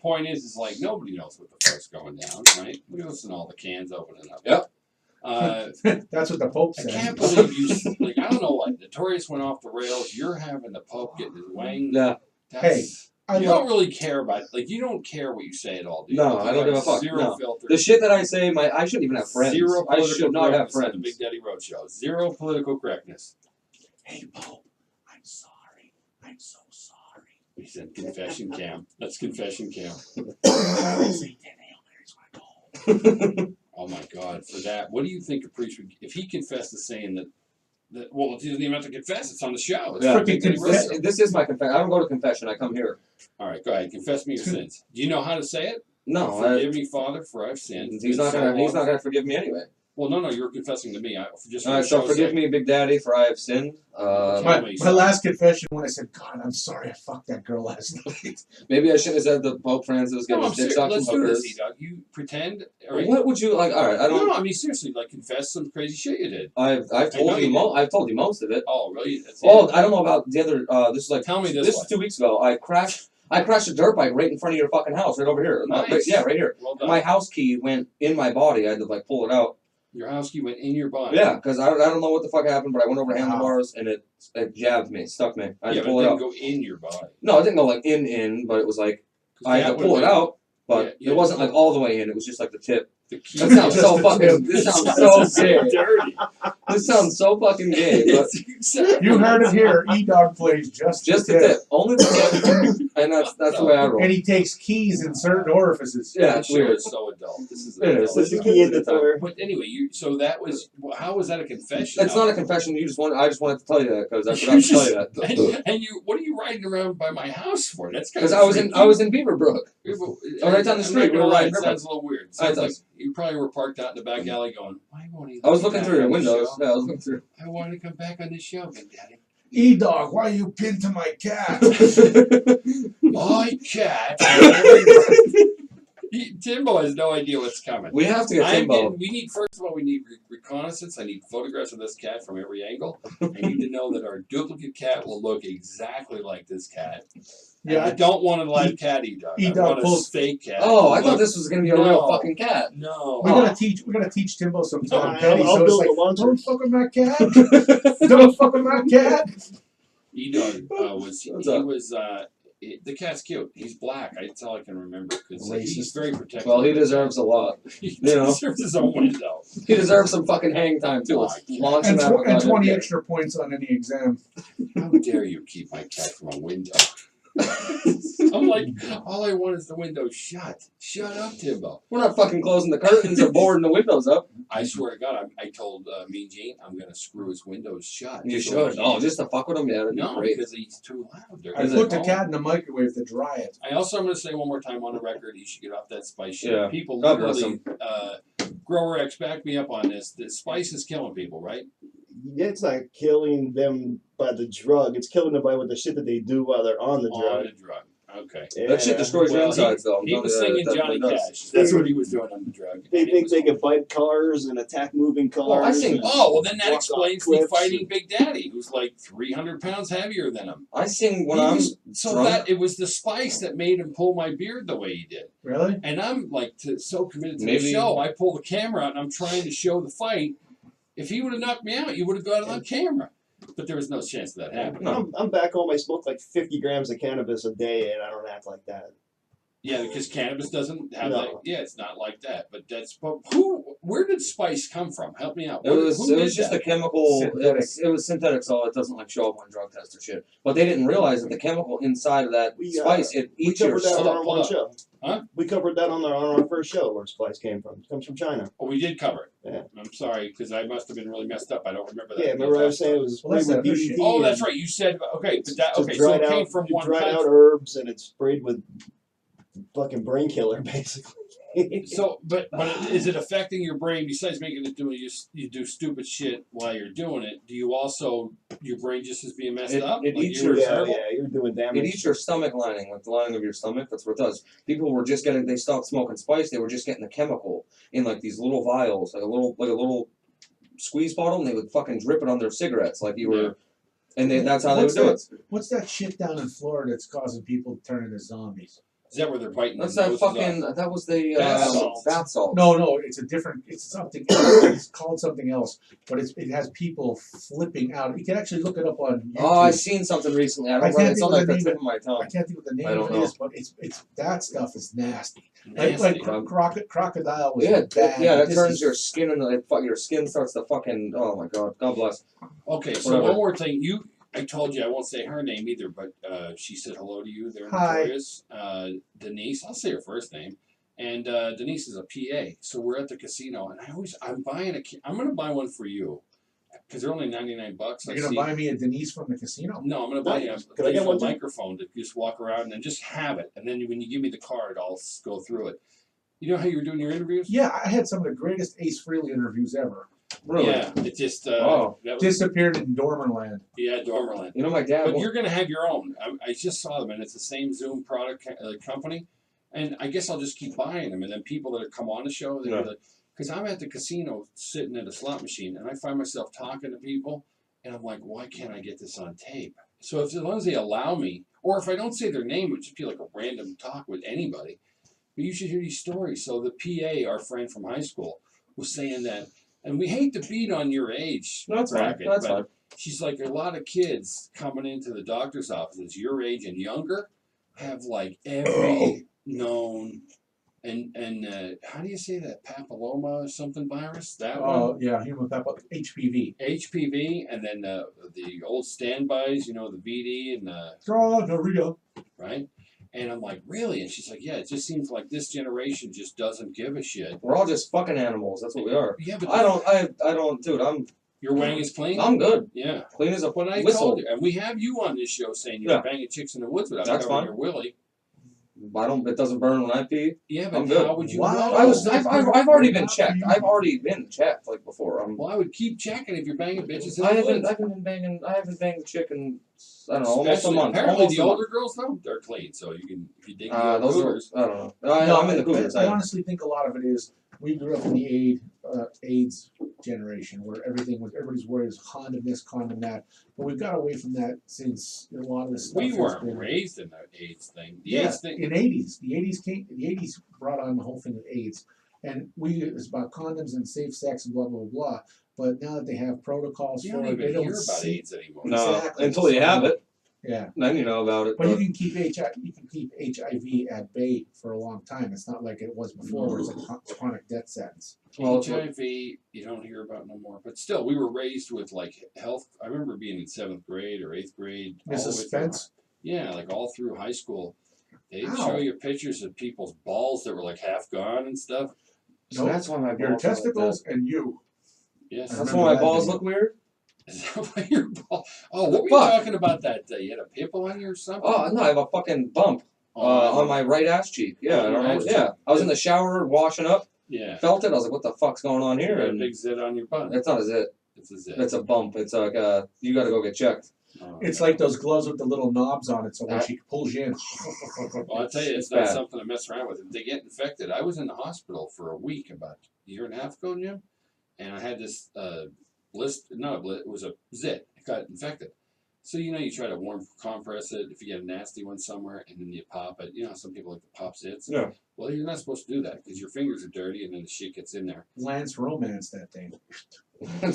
point is like nobody knows what the fuck's going down, right? We listen to all the cans opening up.
Yep.
That's what the Pope
I
said.
can't believe you. Like I don't know what Notorious went off the rails. You're having the Pope getting his wang.
Yeah.
That's,
I
you
love
don't really care about you don't care what you say at all, do you?
No,
Like,
I
you
don't
got
give a fuck,
Zero
no.
filter.
The shit that I say, I shouldn't even have friends.
Zero
I
political
should not have
correctness on
friends.
the Big Daddy Roadshow. Zero political correctness.
Hey, Pope, I'm sorry. I'm so sorry.
He said confession cam. That's confession cam.
Say 10 Hail Marys when I go home.
Oh my God! For that, what do you think a priest would? If he confessed to saying that well, he doesn't even have to confess. It's on the show. It's
Yeah.
Big Daddy
Freaking
Roadshow.
This is my confession. I don't go to confession. I come here.
All right, go ahead. Confess me your sins. Do you know how to say it?
No,
Forgive me, Father, for I've sinned.
he's not gonna forgive me anyway.
Well, no, you're confessing to me. Just
All right, so forgive me, Big Daddy, for I have sinned.
My last confession when I said, God, I'm sorry I fucked that girl last night.
Maybe I should have said that Pope Francis got
No,
his
I'm
dick
serious.
sucked
Let's
from
do this,
hookers.
E-Dog. You pretend. All right.
What would you like? All right, I don't.
No, I mean seriously, like confess some crazy shit you did.
I've
know
told
you
you I've told you most of it.
Oh, really? That's
Oh,
it?
I don't know about the other. This is like
Tell me this
This
one.
is 2 weeks ago. I crashed a dirt bike right in front of your fucking house, right over here.
Nice.
Right here.
Well done.
My house key went in my body. I had to like pull it out.
Your house key went in your body.
Yeah, because I don't know what the fuck happened, but I went over handlebars and it jabbed me, stuck me. I had
Yeah,
to
but
pull
it
it
didn't
out.
go in your body.
No, it didn't go like in, but it was like I had to pull it out, but
Yeah,
it wasn't like all the way in. It was just like the tip.
The key.
That sounds so
the
fucking.
tip.
This sounds so gay.
dirty.
This sounds so fucking gay. But
You heard it here. E-Dog plays just
just
the
the
tip.
tip, only the tip, and that's the way I roll.
And he takes keys in certain orifices.
Yeah,
That
it's
show
weird.
is so adult. This is
It is.
adult.
Put the key in the door.
But anyway, so that was. How was that a confession?
It's not a confession. I just wanted to tell you that because I forgot to tell you that.
And you, what are you riding around by my house for? That's kind
Because
of.
I was in Beaverbrook.
Right
down the street, we were
It
riding
sounds a little weird. It
I
sounds
thought-
like you probably were parked out in the back alley going, why won't he?
I was
let me
looking
back
through your
on the
windows.
show?
Yeah, I was looking through.
I want to come back on the show, Big Daddy.
E-Dog, why are you pinned to my cat?
My cat. Timbo has no idea what's coming.
We have to get Timbo.
We need, first of all, we need reconnaissance. I need photographs of this cat from every angle. I need to know that our duplicate cat will look exactly like this cat. And
Yeah,
I don't want a live cat, E-Dog. I
E-Dog
want a
pulls-
fake cat.
Oh, I thought this was gonna be a real
No.
fucking cat.
No.
we gotta teach Timbo some Tom
I'll
Petty. So it's
build
like,
a launcher.
don't fuck with my cat. Don't fuck with my cat.
E-Dog was
What's up?
the cat's cute. He's black. That's all I can remember because he's
Racist.
very protective.
Well, he deserves a lot.
He
you know.
deserves his own window.
He deserves some fucking hang time too. Let's launch him
And,
out of
and 20
goddamn-
extra points on any exam.
How dare you keep my cat from a window? I'm like, all I want is the window shut. Shut up, Timbo.
We're not fucking closing the curtains or boarding the windows up.
I swear to God, I told Mean Gene I'm going to screw his windows shut.
You
So
should. Oh, just to fuck with him, yeah, that'd be
no,
great.
because he's too loud. They're
I
gonna
put the
call.
cat in the microwave to dry it.
I also am going to say one more time on the record, he should get off that spice shit.
Yeah.
People
God bless
literally, Grower X, back me up on this. The spice is killing people, right?
It's not killing them by the drug. It's killing them by what the shit that they do while they're on the
On
drug.
the drug. Okay.
That shit destroys your
Well,
insides, though. I'm
He
telling
was
you that,
singing
it definitely
Johnny
does.
Cash. That's what he was doing on the drug.
They
And it
think
was
they can fight cars and attack moving cars.
Well, I sing-
and
Oh, well, then that
walk off
explains the
cliffs
fighting
and-
Big Daddy, who's like 300 pounds heavier than him.
I sing when
He
I'm
was- so
drunk.
that it was the spice that made him pull my beard the way he did.
Really?
And I'm like so committed to the
Maybe-
show. I pull the camera out and I'm trying to show the fight. If he would have knocked me out, you would have got it on camera. But there was no chance of that happening.
No.
I'm back home. I smoke like 50 grams of cannabis a day, and I don't act like that.
Yeah, because cannabis doesn't have
No.
that. Yeah, it's not like that. But where did spice come from? Help me out.
It was
Who did
just
that?
a chemical.
Synthetic.
It was synthetic, so it doesn't like show up on drug tests or shit. But they didn't realize that the chemical inside of that
We,
spice it
We
eats your
covered that on
soul.
our
hold
one
up.
show.
Huh?
We covered that on our first show where spice came from. It comes from China.
Oh, we did cover it.
Yeah.
I'm sorry, because I must have been really messed up. I don't remember that.
Yeah, remember I was saying it was
Well, that's
sprayed with
that other
DDT.
shit.
Oh,
and
that's right. You said okay, but that
just
okay. So
dried
it came
out-
from one
dried out
country.
herbs, and it's sprayed with fucking brain killer, basically.
So, but is it affecting your brain? Besides making it you do stupid shit while you're doing it. Do you also your brain just is being messed
It-
up?
it
Like
eats
you're
your-
terrible?
yeah, you're doing damage.
It eats your stomach lining, like the lining of your stomach. That's what it does. People were just getting. They stopped smoking spice. They were just getting the chemical in like these little vials, like a little squeeze bottle, and they would fucking drip it on their cigarettes, like you were.
Yeah.
And that's how they would do it.
What's that shit down in Florida that's causing people to turn into zombies?
Is that where they're biting?
That's
their
that
noses off?
fucking. That was the
Bath salts.
bath salts.
No, it's a different. It's something else. It's called something else, but it has people flipping out. You can actually look it up on YouTube.
Oh, I've seen something recently. I
I
don't
can't
remember. It's
think
on
of
like
the
the
name
tip
of-
of my
I
tongue.
can't think what the name
I
of
don't
it
know.
is, but it's that stuff is nasty.
Nasty.
Crocodile was
Yeah,
bad.
yeah, that
This
turns
is-
your skin into your skin starts to fucking. Oh my god, God bless.
Okay, so
Whatever.
one more thing. I told you I won't say her name either, but she said hello to you. They're
Hi.
Notorious. Denise, I'll say her first name. And Denise is a PA. So we're at the casino, and I'm going to buy one for you. because they're only $99.
You're gonna buy me a Denise from the casino?
No, I'm gonna buy you
Nice.
a
Can I get one too?
microphone to just walk around and just have it, and then when you give me the card, I'll go through it. You know how you were doing your interviews?
Yeah, I had some of the greatest Ace Frehley interviews ever.
Really?
Yeah, it just
Oh.
that was,
Disappeared in Dormerland.
yeah, Dormerland.
You know, my dad.
But you're gonna have your own. I just saw them, and it's the same Zoom product company, and I guess I'll just keep buying them, and then people that come on the show, they're
Yeah.
like, because I'm at the casino sitting at a slot machine, and I find myself talking to people, and I'm like, why can't I get this on tape? So if, as long as they allow me, or if I don't say their name, it would just be like a random talk with anybody. But you should hear these stories. So the PA, our friend from high school, was saying that, and we hate to beat on your age
No, that's fine.
bracket,
That's
but
fine.
she's like, a lot of kids coming into the doctor's offices your age and younger have like every known and how do you say that, papilloma or something virus, that one,
Oh, yeah, human papilloma, HPV.
HPV, and then the old standbys, you know, the VD and the
Gonorrhea.
right. And I'm like, really? And she's like, yeah, it just seems like this generation just doesn't give a shit.
We're all just fucking animals. That's what we are.
Yeah, but
I don't, dude.
your wang is clean.
I'm good.
Yeah.
Clean as a
But I
whistle.
told you, and we have you on this show saying you're
Yeah.
banging chicks in the woods without
That's
covering
fine.
your willy.
I don't. It doesn't burn when I pee.
Yeah,
I'm
but
good.
how would you
Wow.
know?
I've already been checked. I've already been checked like before.
Well, I would keep checking if you're banging bitches in
I
the
haven't
woods.
been banging. I haven't banged a chick in, I don't know, almost a
Especially-
month.
Apparently,
Almost
the
a month.
older girls though, they're clean. So you can, if you dig the
Those are.
cougars.
I don't know.
No,
I'm in the cougars.
I honestly think a lot of it is we grew up in the AIDS generation where everybody's worried is condom this, condom that. But we've got away from that since a lot of this stuff.
We
has
weren't
been-
raised in the AIDS thing. The
Yeah,
AIDS thing.
in '80s, the '80s brought on the whole thing of AIDS, and it's about condoms and safe sex and blah blah blah. But now that they have protocols
You
for
don't
it,
even
they don't
hear about
see.
AIDS anymore.
No,
Exactly.
until you have it,
Yeah,
then you know about it.
but you can keep HIV at bay for a long time. It's not like it was before, where it's like a chronic death sentence.
Well, it's
HIV, you don't hear about no more. But still, we were raised with like health. I remember being in 7th grade or 8th grade. all the
Mrs.
way through
Spence?
Yeah, like all through high school. They'd
Ow.
show you pictures of people's balls that were like half gone and stuff.
So that's why my
Your
balls are like
testicles and you.
Yes.
that. That's
remember
why my
that
balls
video.
look weird.
Is that why your ball? Oh, what were you
Fuck.
talking about that day? You had a pimple on you or something?
Oh no, I have a fucking bump on my right ass cheek. Yeah, I
On
don't
your
know.
ass
Yeah,
cheek.
I was in the shower washing up,
Yeah.
felt it. I was like, "What the fuck's going on
You
here?"
got a
And
big zit on your butt.
it's not a zit.
It's a zit.
It's a bump. It's like you got to go get checked.
Oh,
It's
okay.
like those gloves with the little knobs on it, so when she pulls you in.
Well, I'll tell you, it's
It's
not
bad.
something to mess around with. If they get infected, I was in the hospital for a week about a year and a half ago, Jim, and I had this it was a zit. It got infected. So, you know, you try to warm compress it if you get a nasty one somewhere, and then you pop it. You know how some people like to pop zits?
Yeah.
Well, you're not supposed to do that because your fingers are dirty and then the shit gets in there.
Lance Romance that thing.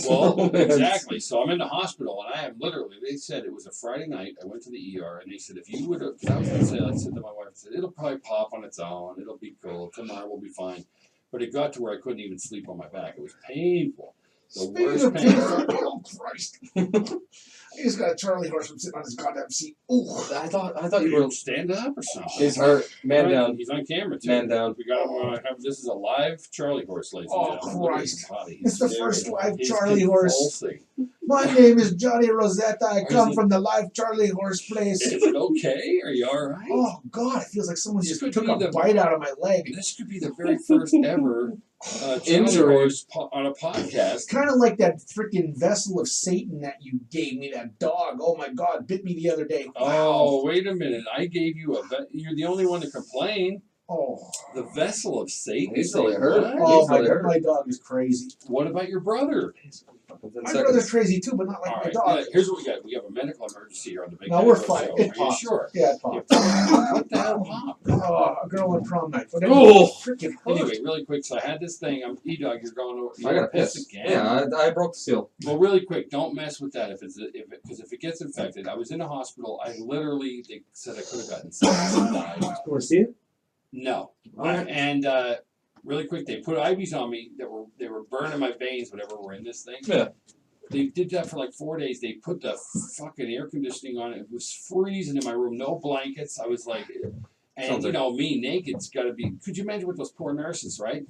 Well, exactly. So I'm in the hospital, and I am literally, they said it was a Friday night. I went to the ER, and they said, if you would have, I was going to say, I said to my wife, I said, it'll probably pop on its own. It'll be cool. Tomorrow we'll be fine. But it got to where I couldn't even sleep on my back. It was painful. The
Speaking
worst
of
pain.
painful, oh Christ! I just got a Charlie horse from sitting on his goddamn seat. Ooh.
I thought you were.
Stand up or something.
He's hurt. Man
Right,
down.
He's on camera, too.
Man down.
We got him on. This is a live Charlie horse, ladies and
Oh,
gentlemen. Look at
Christ.
his body.
It's the
He's
first
very-
live
he's
Charlie horse.
convulsing.
My name is Johnny Rosetta. I
Is
come
it-
from the live Charlie horse place.
Is it okay? Are you all right?
Oh God, it feels like someone
This
just
could
took
be
a
the-
bite out of my leg.
This could be the very first ever Charlie
Injury.
horse on a podcast.
It's kind of like that freaking vessel of Satan that you gave me, that dog. Oh my God, bit me the other day.
Oh, wait a minute. I gave you you're the only one to complain.
Oh,
The vessel of Satan.
He's really hurt.
What?
oh
He's
my,
really hurt.
my dog is crazy.
What about your brother?
My brother's crazy too, but not like
All
my
right.
dog.
Here's what we got. We have a medical emergency here on the Big
No, we're
Medical
fine.
Show.
It
Are you
popped.
sure?
Yeah, it popped.
What the hell popped?
Oh, a girl on prom night. But
Oh.
freaking hurt.
Anyway, really quick. So I had this thing. E-Dog, you're going over.
I gotta piss.
again.
Yeah, I broke the seal.
Well, really quick, don't mess with that because if it gets infected, I was in the hospital. They said I could have gotten sick and died.
You want to see it?
No.
Alright.
And really quick, they put IVs on me they were burning my veins, whatever were in this thing.
Yeah.
They did that for like 4 days. They put the fucking air conditioning on. It was freezing in my room. No blankets. I was like, and
Sounds
you
like-
know, me naked's got to be. Could you imagine with those poor nurses, right?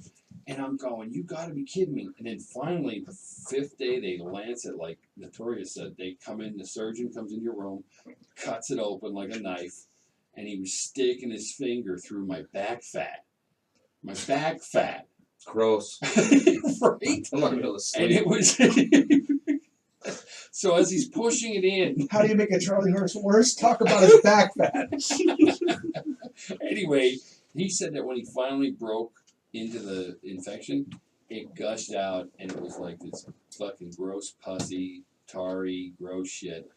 And I'm going, you got to be kidding me. And then finally, the 5th day, they lance it like Notorious said. They come in, the surgeon comes in your room, cuts it open like a knife, and he was sticking his finger through my back fat. My back fat.
Gross.
Right?
I'm not gonna be able to sleep.
And it was. So as he's pushing it in.
How do you make a Charlie horse worse? Talk about his back fat.
Anyway, he said that when he finally broke into the infection, it gushed out and it was like this fucking gross, pussy, tarry, gross shit.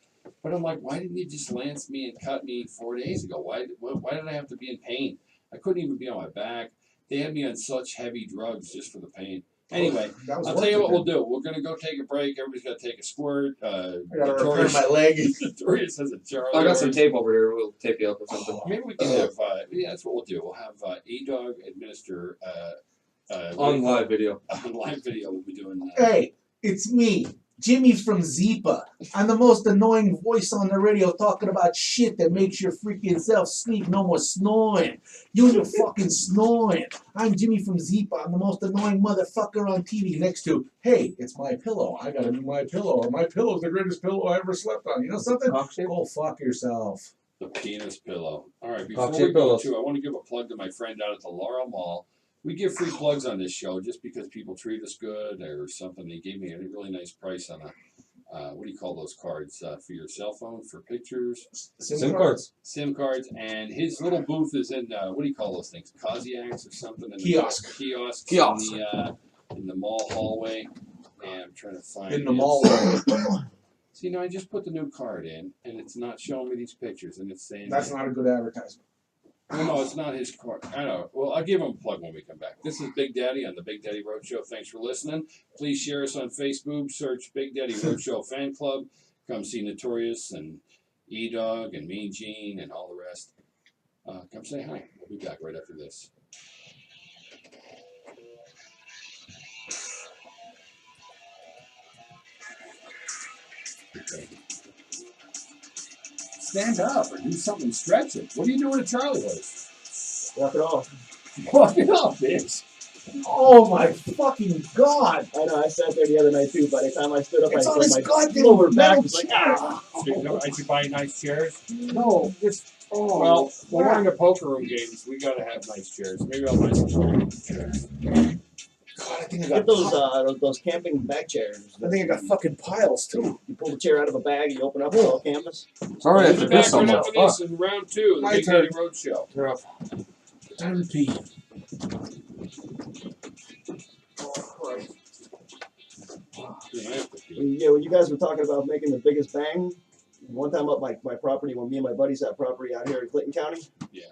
But I'm like, why didn't you just lance me and cut me 4 days ago? Why did I have to be in pain? I couldn't even be on my back. They had me on such heavy drugs just for the pain. Anyway, I'll tell you what we'll do. We're going to go take a break. Everybody's got to take a squirt.
I gotta repair my leg.
Notorious has a Charlie.
I got some tape over here. We'll tape you up or something.
Maybe we can have, yeah, that's what we'll do. We'll have E-Dog administer
On live video.
on live video. We'll be doing
Hey, it's me, Jimmy from Zipa. I'm the most annoying voice on the radio talking about shit that makes your freaking self sleep. No more snoring. You and your fucking snoring. I'm Jimmy from Zipa. I'm the most annoying motherfucker on TV next to, hey, it's my pillow. I gotta do my pillow. My pillow's the greatest pillow I ever slept on. You know something? Go fuck yourself.
the penis pillow. All right, before
Cocktail
we go
pillows.
to, I want to give a plug to my friend out at the Laurel Mall. We give free plugs on this show just because people treat us good or something. They gave me a really nice price on a, what do you call those cards? For your cell phone, for pictures?
SIM cards.
SIM cards. And his little booth is in, what do you call those things? Cosiacs or something? In
Kiosk.
The kiosk.
Kiosk.
In the mall hallway. And I'm trying to find
In the
his-
mall.
See, now I just put the new card in, and it's not showing me these pictures, and it's saying...
That's not a good advertisement.
Well, no, it's not his card. I know. Well, I'll give him a plug when we come back. This is Big Daddy on the Big Daddy Roadshow. Thanks for listening. Please share us on Facebook. Search Big Daddy Roadshow Fan Club. Come see Notorious and E-Dog and Mean Gene and all the rest. Come say hi. We'll be back right after this. Stand up or do something, stretch it. What are you doing at Charlie Horse?
Walk it off.
Walk it off, bitch.
Oh my fucking god!
I know, I sat there the other night too. By the time I stood up,
It's
I
on
was
his
like,
goddamn
my lower back
metal
was like,
chair.
ah.
I should buy nice chairs.
No, it's
Well, when we're in the poker room games, we gotta have nice chairs. Maybe I'll buy some poker room chairs.
God, I think I
Get
got
those camping back chairs.
I think I got fucking piles too.
You pull the chair out of a bag, you open up, it's all canvas.
Sorry, I
We'll
have
be
to do
back
so
right
much.
after this in round 2 of the
My
Big
turn.
Daddy Roadshow.
Time to pee.
Yeah, when you guys were talking about making the biggest bang, one time up my property, when me and my buddies had property out here in Clinton County,
Yeah.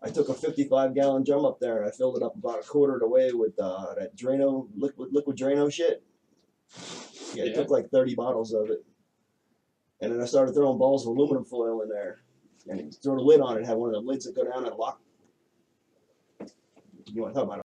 I took a 55-gallon drum up there and I filled it up about a quarter of the way with that Drano, liquid Drano shit. Yeah, it
Yeah.
took like 30 bottles of it. And then I started throwing balls of aluminum foil in there. And throw the lid on it, have one of the lids that go down and lock. You want to talk about